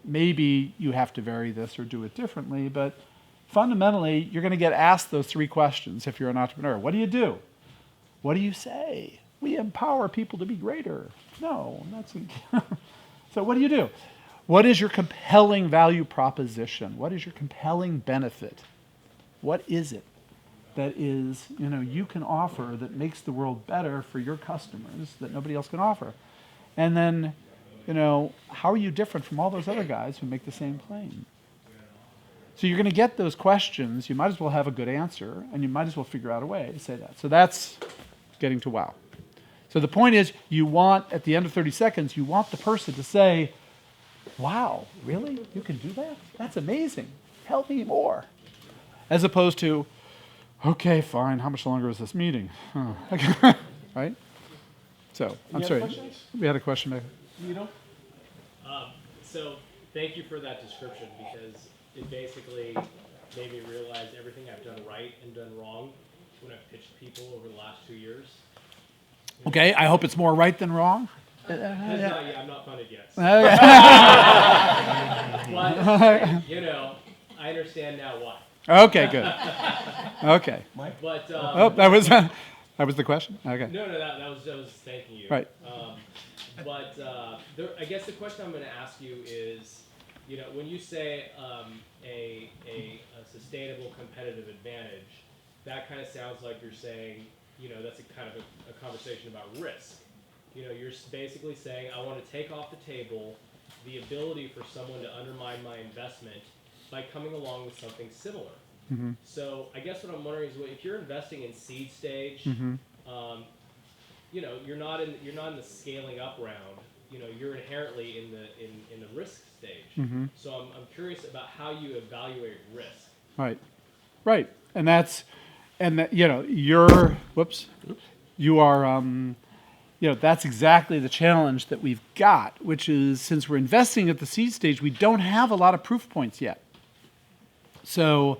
maybe you have to vary this or do it differently, but fundamentally, you're going to get asked those 3 questions if you're an entrepreneur. What do you do? What do you say? We empower people to be greater. No, that's... So what do you do? What is your compelling value proposition? What is your compelling benefit? What is it that is, you can offer that makes the world better for your customers that nobody else can offer? And then, how are you different from all those other guys who make the same claim? So you're going to get those questions. You might as well have a good answer, and you might as well figure out a way to say that. So that's getting to wow. So the point is, at the end of 30 seconds, you want the person to say, wow, really? You can do that? That's amazing. Tell me more. As opposed to, okay, fine, how much longer is this meeting? Oh. Right? So, I'm sorry. Questions? We had a question back. So thank you for that description, because it basically made me realize everything I've done right and done wrong when I've pitched people over the last 2 years. Okay, I hope it's more right than wrong. I'm not funded yet. So. Okay. But, I understand now why. Okay, good. Okay. But Oh, that was that was the question. Okay. no, that was thanking you. Right. I guess the question I'm going to ask you is, when you say a sustainable competitive advantage, that kind of sounds like you're saying, that's a kind of a conversation about risk. You're basically saying, I want to take off the table the ability for someone to undermine my investment by coming along with something similar. Mm-hmm. So I guess what I'm wondering is, if you're investing in seed stage, Mm-hmm. you're not in the scaling up round. You're inherently in the risk stage. Mm-hmm. So I'm curious about how you evaluate risk. Right. Right. And that's you're you are that's exactly the challenge that we've got, which is, since we're investing at the seed stage, we don't have a lot of proof points yet. So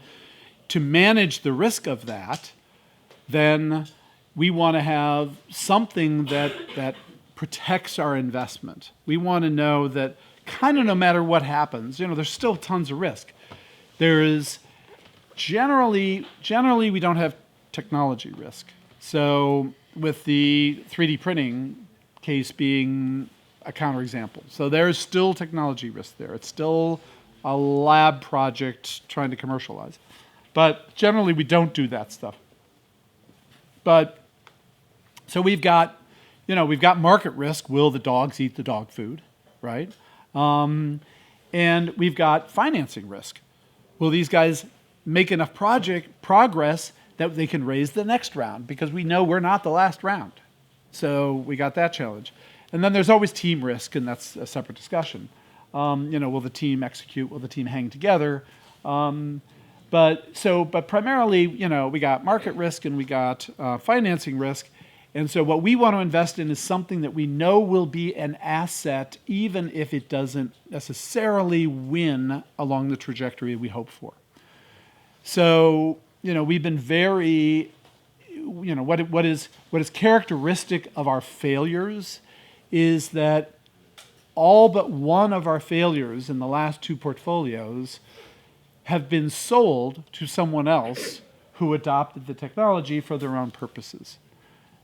to manage the risk of that, then we want to have something that protects our investment. We want to know that kind of no matter what happens, there's still tons of risk. There is generally we don't have technology risk. So with the 3D printing case being a counterexample. So there's still technology risk there. It's still a lab project trying to commercialize. But generally we don't do that stuff. But so we've got market risk. Will the dogs eat the dog food, right? And we've got financing risk. Will these guys make enough progress that they can raise the next round? Because we know we're not the last round. So we got that challenge. And then there's always team risk, and that's a separate discussion. Will the team execute? Will the team hang together? But primarily, we got market risk and we got financing risk. And so what we want to invest in is something that we know will be an asset, even if it doesn't necessarily win along the trajectory we hope for. So, we've been very, what is characteristic of our failures is that all but one of our failures in the last two portfolios have been sold to someone else who adopted the technology for their own purposes.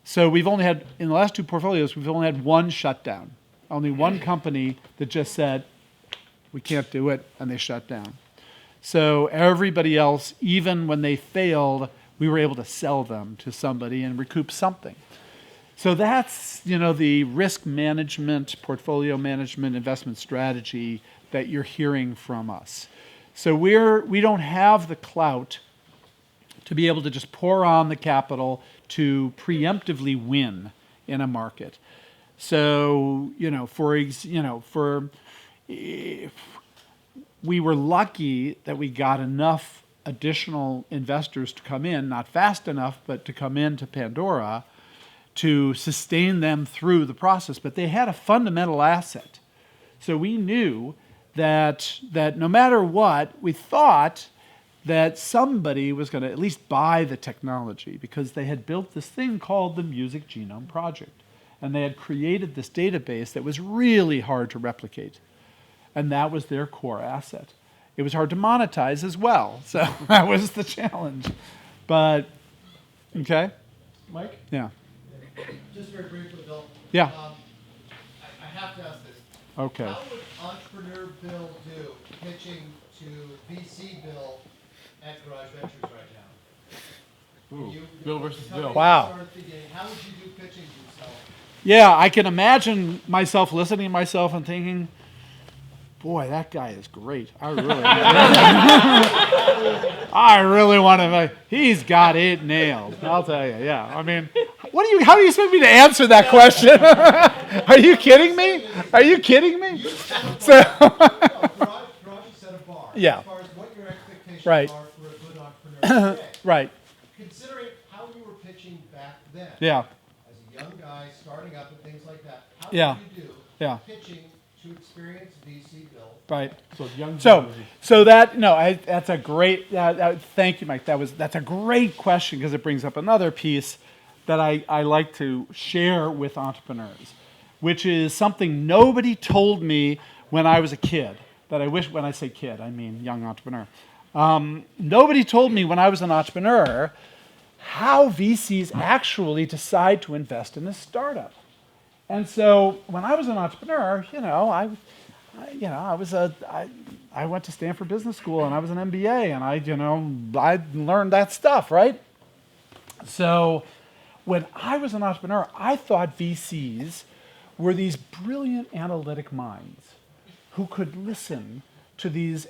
So we've only had, in the last two portfolios, we've only had one shutdown. Only one company that just said, we can't do it, and they shut down. So everybody else, even when they failed, we were able to sell them to somebody and recoup something. So that's, the risk management, portfolio management, investment strategy that you're hearing from us. So we don't have the clout to be able to just pour on the capital to preemptively win in a market. So, we were lucky that we got enough additional investors to come in, not fast enough, but to come into Pandora to sustain them through the process. But they had a fundamental asset. So we knew that no matter what, we thought that somebody was going to at least buy the technology, because they had built this thing called the Music Genome Project. And they had created this database that was really hard to replicate. And that was their core asset. It was hard to monetize as well. So that was the challenge. But, okay? Mike? Yeah. Just very briefly, Bill. Yeah. I have to ask this. Okay. How would Entrepreneur Bill do pitching to VC Bill at Garage Ventures right now? Ooh, Bill versus Bill. Wow. How would you do pitching to yourself? Yeah, I can imagine myself listening to myself and thinking, boy, that guy is great. I really want to. He's got it nailed. I'll tell you. Yeah. I mean, how do you expect me to answer that question? Are you kidding me? Are you kidding me? So. Garage set a bar. Yeah. As far as what your expectations Right. are for a good entrepreneur today. Right. Considering how you were pitching back then. Yeah. As a young guy starting up and things like that. How Yeah. did you do Yeah. pitching to experienced VC Bill? Right. So young. So that's a great. Thank you, Mike. That's a great question, because it brings up another piece that I like to share with entrepreneurs, which is something nobody told me when I was a kid. That I wish, when I say kid, I mean young entrepreneur. Nobody told me when I was an entrepreneur how VCs actually decide to invest in a startup. And so when I was an entrepreneur, I went to Stanford Business School and I was an MBA and I learned that stuff, right? So when I was an entrepreneur, I thought VCs were these brilliant analytic minds who could listen to these,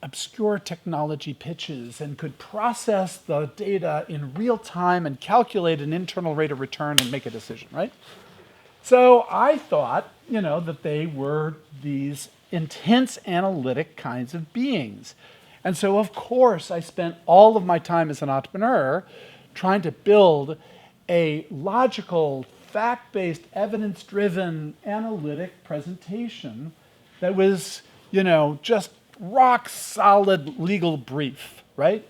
obscure technology pitches and could process the data in real time and calculate an internal rate of return and make a decision, right? So I thought, that they were these intense analytic kinds of beings. And so, of course, I spent all of my time as an entrepreneur trying to build a logical, fact-based, evidence-driven, analytic presentation that was, just rock solid legal brief, right?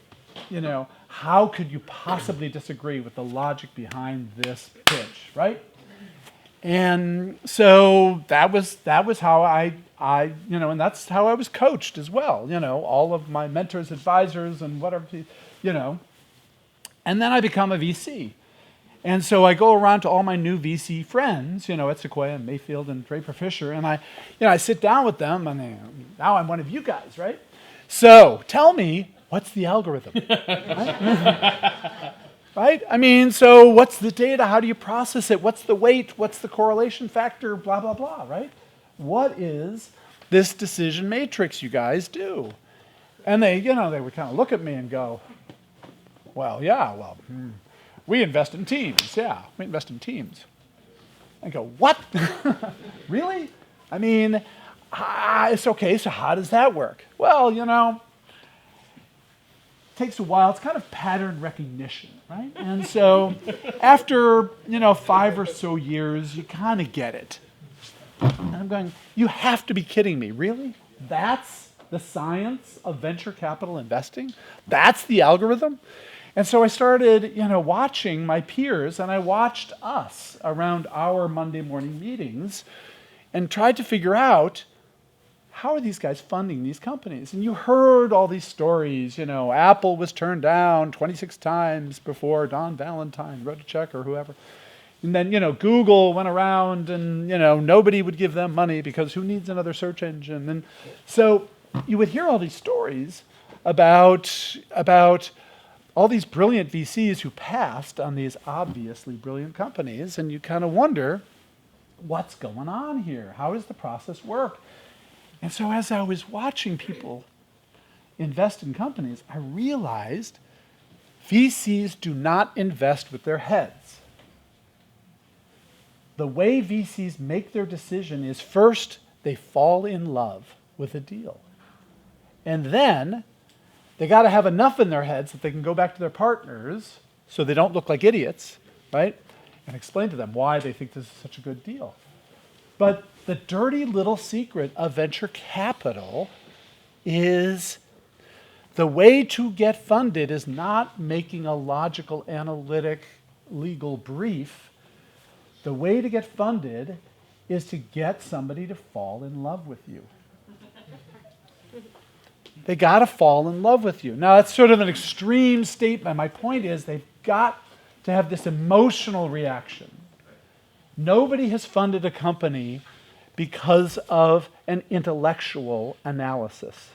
How could you possibly disagree with the logic behind this pitch, right? And so that was how I and that's how I was coached as well. All of my mentors, advisors, and whatever, And then I become a VC. And so I go around to all my new VC friends, at Sequoia and Mayfield and Draper Fisher, and I sit down with them, and now I'm one of you guys, right? So tell me, what's the algorithm? Right? So what's the data? How do you process it? What's the weight? What's the correlation factor? Blah, blah, blah, right? What is this decision matrix you guys do? And they would kind of look at me and go, we invest in teams. Yeah, we invest in teams. I go, what? Really? It's okay, so how does that work? Well, it takes a while. It's kind of pattern recognition, right? And so after, 5 or so years, you kind of get it. And I'm going, you have to be kidding me. Really? That's the science of venture capital investing? That's the algorithm? And so I started, watching my peers, and I watched us around our Monday morning meetings and tried to figure out, how are these guys funding these companies? And you heard all these stories, Apple was turned down 26 times before Don Valentine wrote a check or whoever. And then, Google went around and, nobody would give them money because who needs another search engine? And so you would hear all these stories about all these brilliant VCs who passed on these obviously brilliant companies, and you kind of wonder, what's going on here? How does the process work? And so as I was watching people invest in companies, I realized VCs do not invest with their heads. The way VCs make their decision is first, they fall in love with a deal. And then they got to have enough in their heads that they can go back to their partners so they don't look like idiots, right? And explain to them why they think this is such a good deal. But the dirty little secret of venture capital is the way to get funded is not making a logical, analytic, legal brief. The way to get funded is to get somebody to fall in love with you. They got to fall in love with you. Now, that's sort of an extreme statement. My point is they've got to have this emotional reaction. Nobody has funded a company because of an intellectual analysis.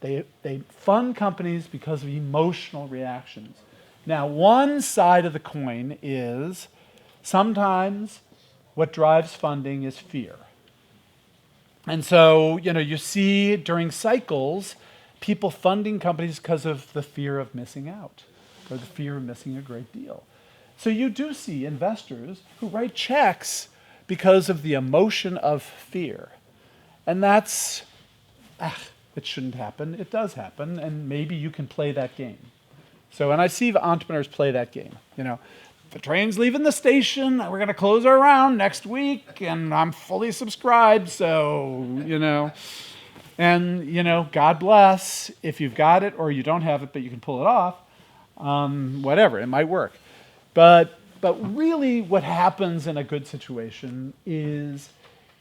They fund companies because of emotional reactions. Now, one side of the coin is sometimes what drives funding is fear. And so, you see during cycles, people funding companies because of the fear of missing out or the fear of missing a great deal. So you do see investors who write checks because of the emotion of fear. And that's, it shouldn't happen. It does happen, and maybe you can play that game. So, and I see entrepreneurs play that game. The train's leaving the station, we're going to close our round next week, and I'm fully subscribed, so, And, God bless if you've got it or you don't have it, but you can pull it off. Whatever, it might work. But really what happens in a good situation is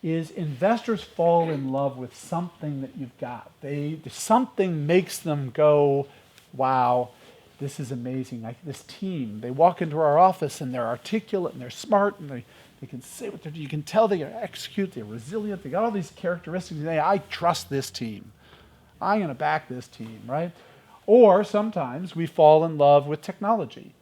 is investors fall in love with something that you've got. Something makes them go, wow, this is amazing. This team, they walk into our office and they're articulate and they're smart and they can say what they're doing. You can tell they can execute, they're resilient, they got all these characteristics. And I trust this team. I'm going to back this team, right? Or sometimes we fall in love with technology.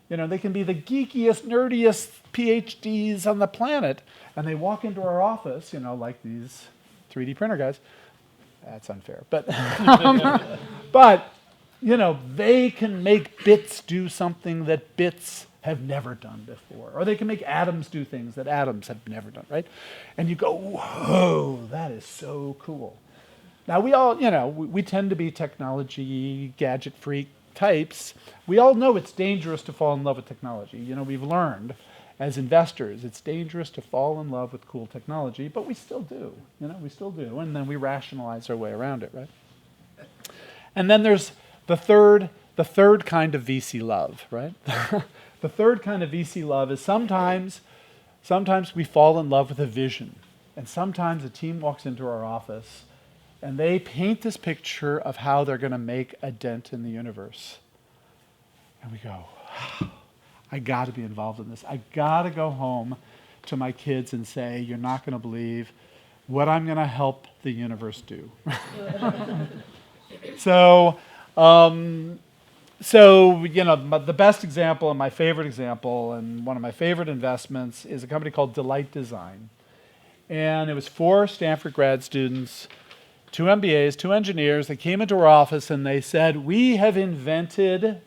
They can be the geekiest, nerdiest PhDs on the planet, and they walk into our office, like these 3D printer guys. That's unfair, but but they can make bits do something that bits have never done before, or they can make atoms do things that atoms have never done, right? And you go, whoa, that is so cool. Now we all, we tend to be technology gadget freak types. We all know it's dangerous to fall in love with technology. We've learned as investors, it's dangerous to fall in love with cool technology, but we still do. We still do, and then we rationalize our way around it, right? And then there's the third kind of VC love, right? The third kind of VC love is sometimes we fall in love with a vision, and sometimes a team walks into our office and they paint this picture of how they're going to make a dent in the universe. And we go, I got to be involved in this. I got to go home to my kids and say, you're not going to believe what I'm going to help the universe do. So the best example and my favorite example and one of my favorite investments is a company called Delight Design. And it was 4 Stanford grad students, 2 MBAs, 2 engineers. They came into our office and they said, we have invented,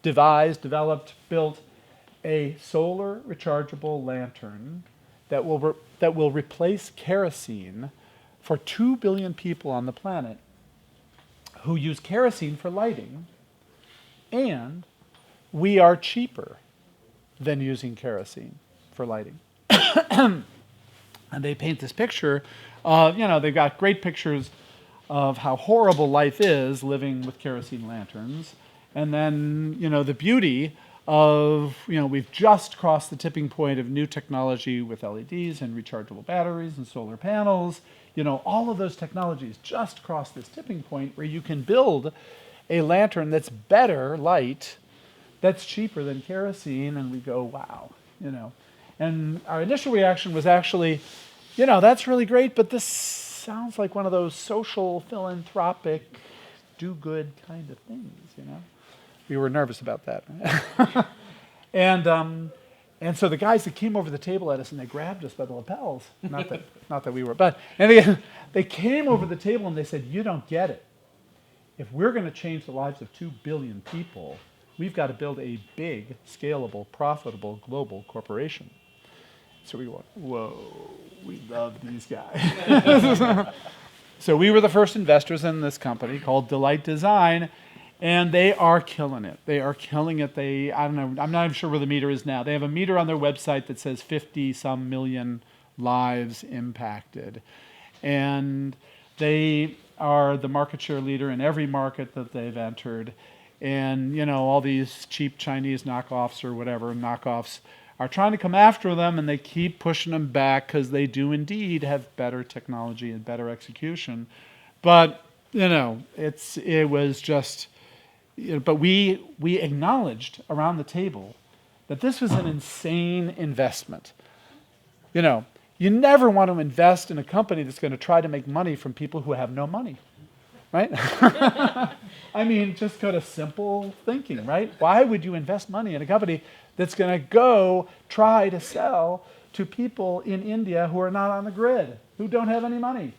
devised, developed, built a solar rechargeable lantern that will replace kerosene for 2 billion people on the planet who use kerosene for lighting, and we are cheaper than using kerosene for lighting. And they paint this picture of, they've got great pictures of how horrible life is living with kerosene lanterns. And then, the beauty of, we've just crossed the tipping point of new technology with LEDs and rechargeable batteries and solar panels. All of those technologies just crossed this tipping point where you can build a lantern that's better light, that's cheaper than kerosene, and we go, wow, And our initial reaction was actually, that's really great, but this sounds like one of those social, philanthropic, do-good kind of things, We were nervous about that. And so the guys that came over the table at us and they grabbed us by the lapels, not that we were, but and they came over the table and they said, you don't get it. If we're going to change the lives of 2 billion people, we've got to build a big, scalable, profitable global corporation. So we went, whoa, we love these guys. So we were the first investors in this company called Delight Design, and they are killing it. They are killing it. I don't know, I'm not even sure where the meter is now. They have a meter on their website that says 50-some million lives impacted. And they are the market share leader in every market that they've entered. And, all these cheap Chinese knockoffs or whatever, knockoffs, are trying to come after them, and they keep pushing them back because they do indeed have better technology and better execution. But, it was just... but we acknowledged around the table that this was an insane investment. You never want to invest in a company that's going to try to make money from people who have no money, right? I mean, just go to simple thinking, right? Why would you invest money in a company that's going to go try to sell to people in India who are not on the grid, who don't have any money?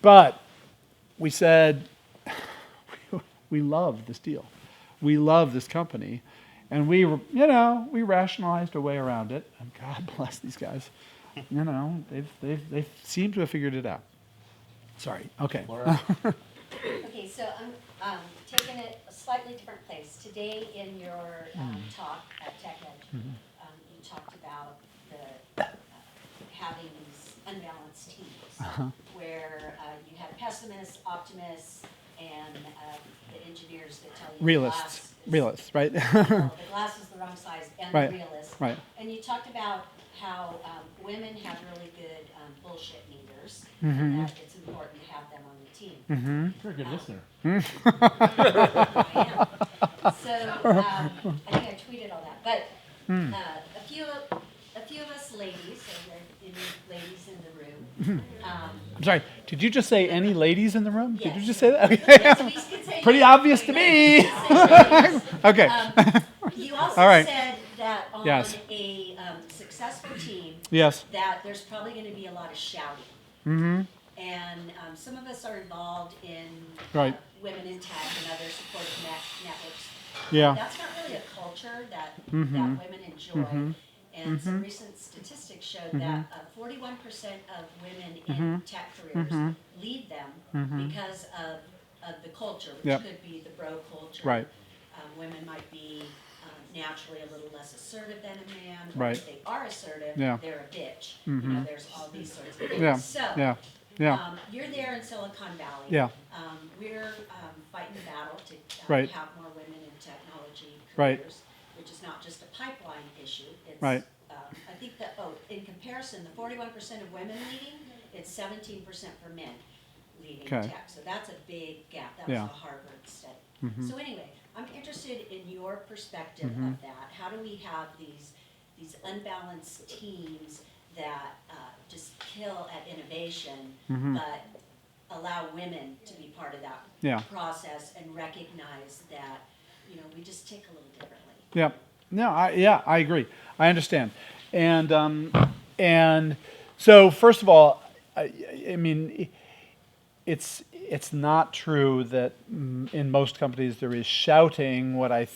But we said, we love this deal. We love this company. And we rationalized our way around it. And God bless these guys. They seem to have figured it out. Sorry. Okay. Okay, so I'm taking it a slightly different place. Today in your talk at TechEdge, you talked about having these unbalanced teams where you have pessimists, optimists, and the engineers that tell you Realists, right? the glass is the wrong size, and Right. the realists. Right. And you talked about how women have really good bullshit meters, Mm-hmm. and that it's important to have them on the team. You're a good listener. I am. So, I think I tweeted all that, but, a few of us ladies, so there are any ladies in the room. I'm sorry, did you just say any ladies in the room? Did you Yes. just say that? Yes, we can say Pretty yes. obvious to me. We can say yes. Okay. You also All right. said that on Yes. a successful team, Yes. that there's probably going to be a lot of shouting. Mm-hmm. And some of us are involved in Right. Women in Tech and other supportive networks. Yeah. That's not really a culture that Mm-hmm. that women enjoy. And some recent statistics showed that 41% of women in tech careers leave them because of the culture, which Yep. could be the bro culture. Right. Women might be naturally a little less assertive than a man. Or Right. if they are assertive, Yeah. they're a bitch. You know, there's all these sorts of things. Yeah. So, Yeah. Yeah. you're there in Silicon Valley. Yeah. We're fighting the battle to Right. have more women in technology Right. careers, which is not just a pipeline issue. It's, Right. I think that, in comparison, the 41% of women leaving, it's 17% for men leaving Okay. tech. So that's a big gap. That Yeah. was a Harvard study. So anyway, I'm interested in your perspective of that. How do we have these unbalanced teams that just kill at innovation, but allow women to be part of that Yeah. process and recognize that, we just tick a little differently. Yeah. No, I agree. I understand. And so first of all, I mean, it's not true that in most companies there is shouting. What I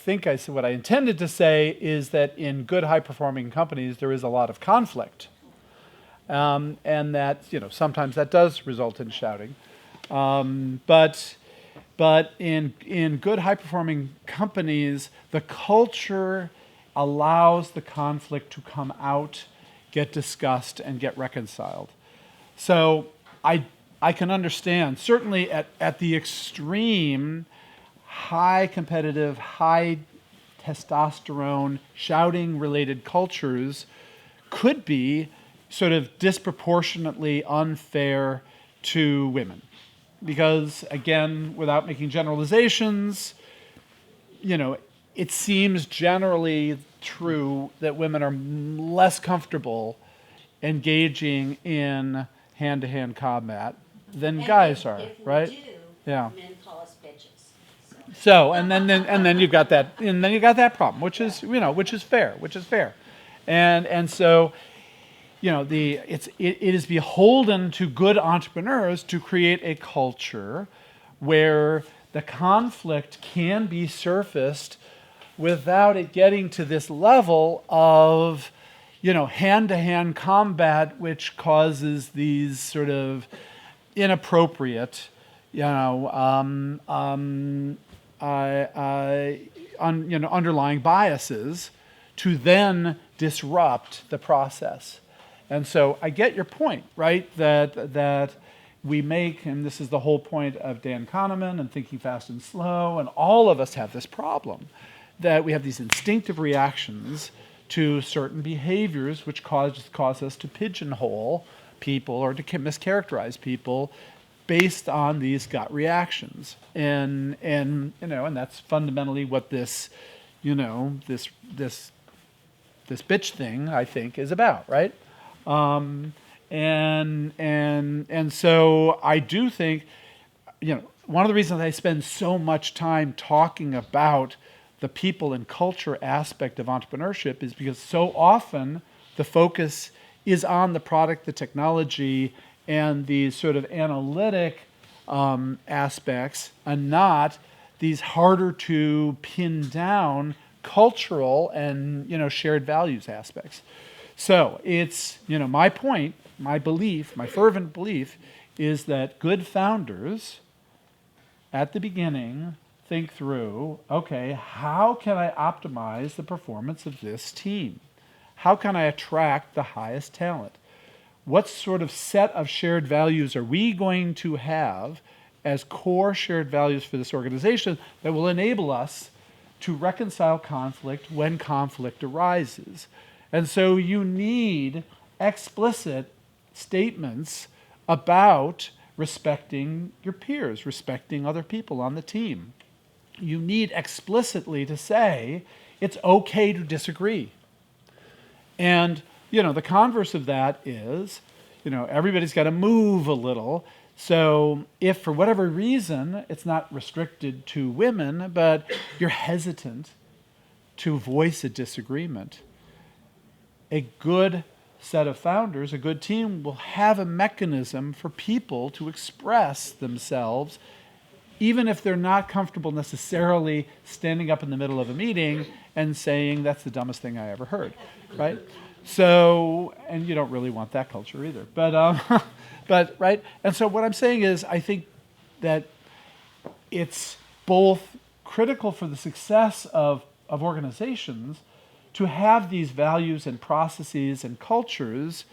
intended to say is that in good high performing companies there is a lot of conflict, and that sometimes that does result in shouting, but in good high performing companies the culture allows the conflict to come out, get discussed, and get reconciled. So I can understand, certainly at the extreme, high competitive, high testosterone, shouting related cultures could be sort of disproportionately unfair to women. Because again, without making generalizations, it seems generally true that women are less comfortable engaging in hand-to-hand combat than And guys if- are, if we right? do, Yeah. men call us bitches. So and then you've got that problem, which is fair, and so it is beholden to good entrepreneurs to create a culture where the conflict can be surfaced without it getting to this level of hand-to-hand combat, which causes these sort of inappropriate underlying biases to then disrupt the process. And so I get your point, right? That we make, and this is the whole point of Dan Kahneman and Thinking Fast and Slow, and all of us have this problem, that we have these instinctive reactions to certain behaviors which cause us to pigeonhole people or to mischaracterize people based on these gut reactions. And that's fundamentally what this bitch thing, I think, is about, right? And so I do think, one of the reasons I spend so much time talking about the people and culture aspect of entrepreneurship is because so often the focus is on the product, the technology, and these sort of analytic aspects, and not these harder to pin down cultural and shared values aspects. So it's my point, my belief, my fervent belief is that good founders at the beginning think through, okay, how can I optimize the performance of this team? How can I attract the highest talent? What sort of set of shared values are we going to have as core shared values for this organization that will enable us to reconcile conflict when conflict arises? And so you need explicit statements about respecting your peers, respecting other people on the team. You need explicitly to say it's okay to disagree. And, the converse of that is, everybody's got to move a little. So if for whatever reason it's not restricted to women, but you're hesitant to voice a disagreement, a good set of founders, a good team will have a mechanism for people to express themselves, even if they're not comfortable necessarily standing up in the middle of a meeting and saying, that's the dumbest thing I ever heard, right? So, and you don't really want that culture either. But right? And so what I'm saying is, I think that it's both critical for the success of organizations to have these values and processes and cultures.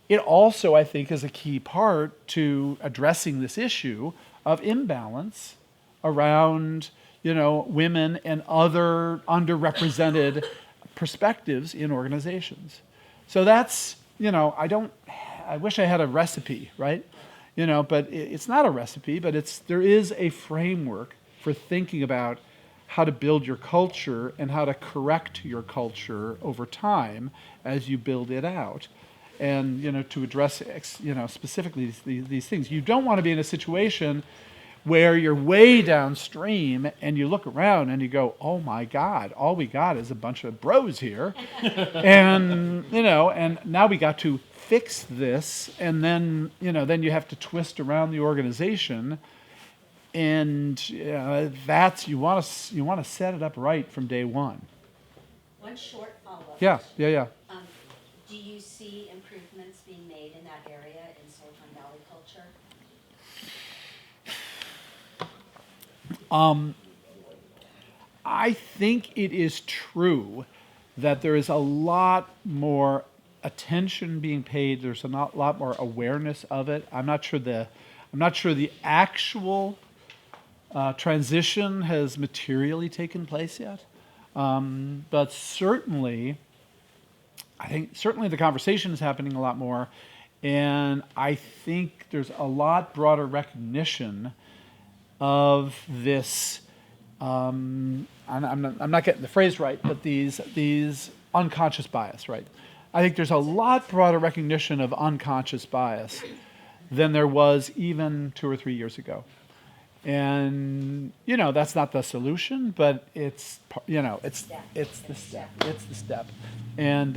It also, I think, is a key part to addressing this issue of imbalance around, women and other underrepresented perspectives in organizations. So that's, I wish I had a recipe, right? But it's not a recipe, but there is a framework for thinking about how to build your culture and how to correct your culture over time as you build it out. And, to address, specifically these things. You don't want to be in a situation where you're way downstream and you look around and you go, oh my God, all we got is a bunch of bros here. And, and now we got to fix this. And then, then you have to twist around the organization. And that's, you want to set it up right from day one. One short follow-up. Yeah. Do you see improvements being made in that area in Silicon Valley culture? I think it is true that there is a lot more attention being paid. There's a lot more awareness of it. I'm not sure the actual transition has materially taken place yet, but certainly, I think the conversation is happening a lot more, and I think there's a lot broader recognition of this. I'm not getting the phrase right, but these unconscious bias, right? I think there's a lot broader recognition of unconscious bias than there was even 2 or 3 years ago. And that's not the solution, but it's the step. And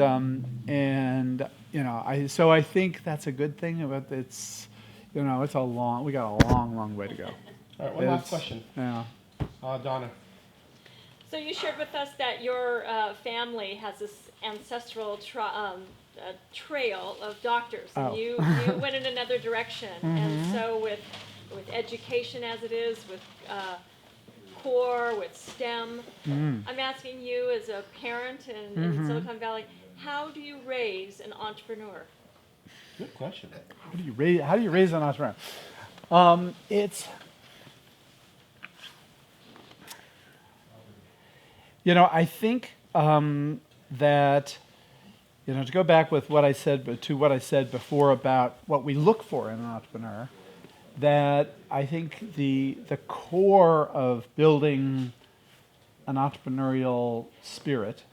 so I think that's a good thing. But it's we got a long way to go. All right, one last question. Yeah. Donna. So you shared with us that your family has this ancestral trail of doctors, and Oh. you went in another direction. And so with education as it is, with core, with STEM, I'm asking you as a parent in Silicon Valley, how do you raise an entrepreneur? Good question. How do you raise an entrepreneur? I think that to go back with what I said before about what we look for in an entrepreneur, that I think the core of building an entrepreneurial spirit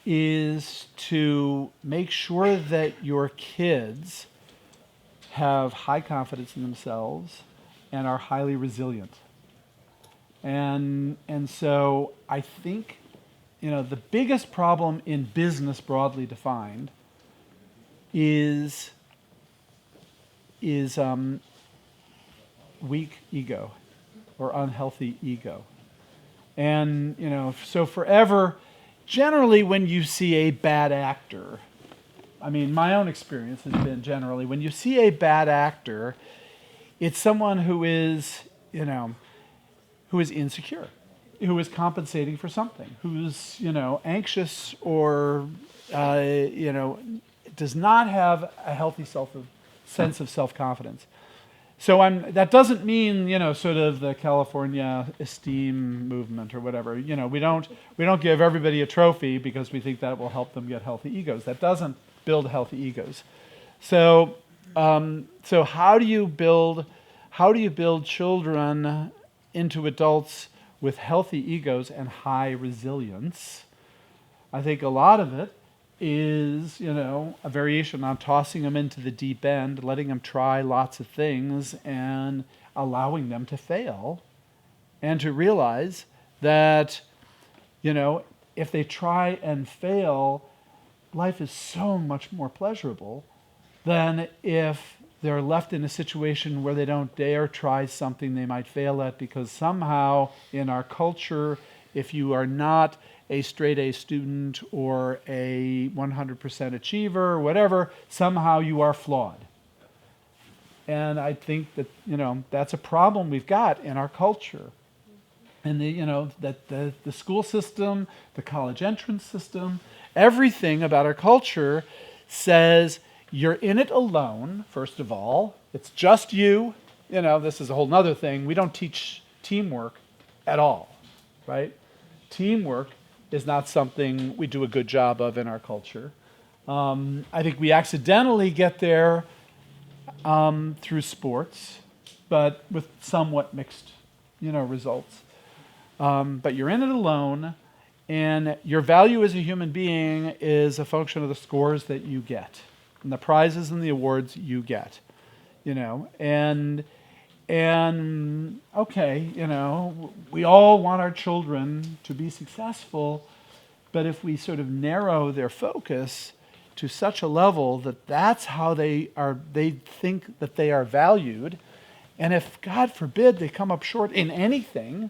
is to make sure that your kids have high confidence in themselves and are highly resilient. And so I think the biggest problem in business broadly defined is weak ego or unhealthy ego. And so forever, generally when you see a bad actor, I mean, my own experience has been generally when you see a bad actor, it's someone who is insecure, who is compensating for something, who's anxious or does not have a healthy sense of self-confidence. So that doesn't mean, sort of the California esteem movement or whatever. We don't give everybody a trophy because we think that will help them get healthy egos. That doesn't build healthy egos. So how do you build children into adults with healthy egos and high resilience? I think a lot of it is, a variation on tossing them into the deep end, letting them try lots of things and allowing them to fail, and to realize that, if they try and fail, life is so much more pleasurable than if they're left in a situation where they don't dare try something they might fail at, because somehow in our culture, if you are not a straight A student or a 100% achiever or whatever, somehow you are flawed. And I think that, that's a problem we've got in our culture. And the school system, the college entrance system, everything about our culture says you're in it alone, first of all. It's just you. This is a whole nother thing. We don't teach teamwork at all, right? Teamwork is not something we do a good job of in our culture. I think we accidentally get there through sports, but with somewhat mixed, results. But you're in it alone, and your value as a human being is a function of the scores that you get, and the prizes and the awards you get, And okay, we all want our children to be successful, but if we sort of narrow their focus to such a level that that's how they think that they are valued, and if, God forbid, they come up short in anything,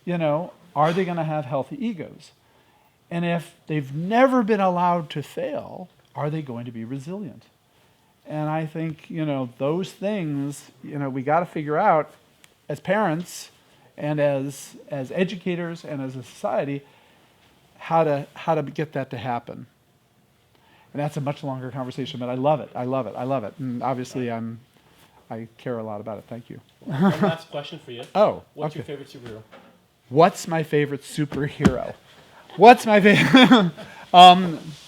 are they going to have healthy egos? And if they've never been allowed to fail, are they going to be resilient? And I think, those things, we got to figure out as parents and as educators and as a society how to get that to happen. And that's a much longer conversation, but I love it. And obviously I care a lot about it. Thank you. One last question for you. Oh, What's okay. your favorite superhero? What's my favorite superhero? What's my favorite?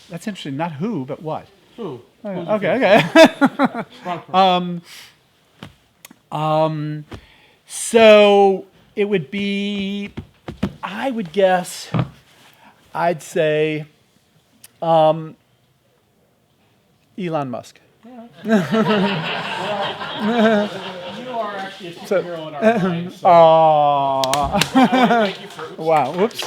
That's interesting. Not who, but what? Who? Okay. So it would be, I would guess, I'd say Elon Musk. You are actually a superhero in our minds. So Aww. thank you for. Wow. Whoops.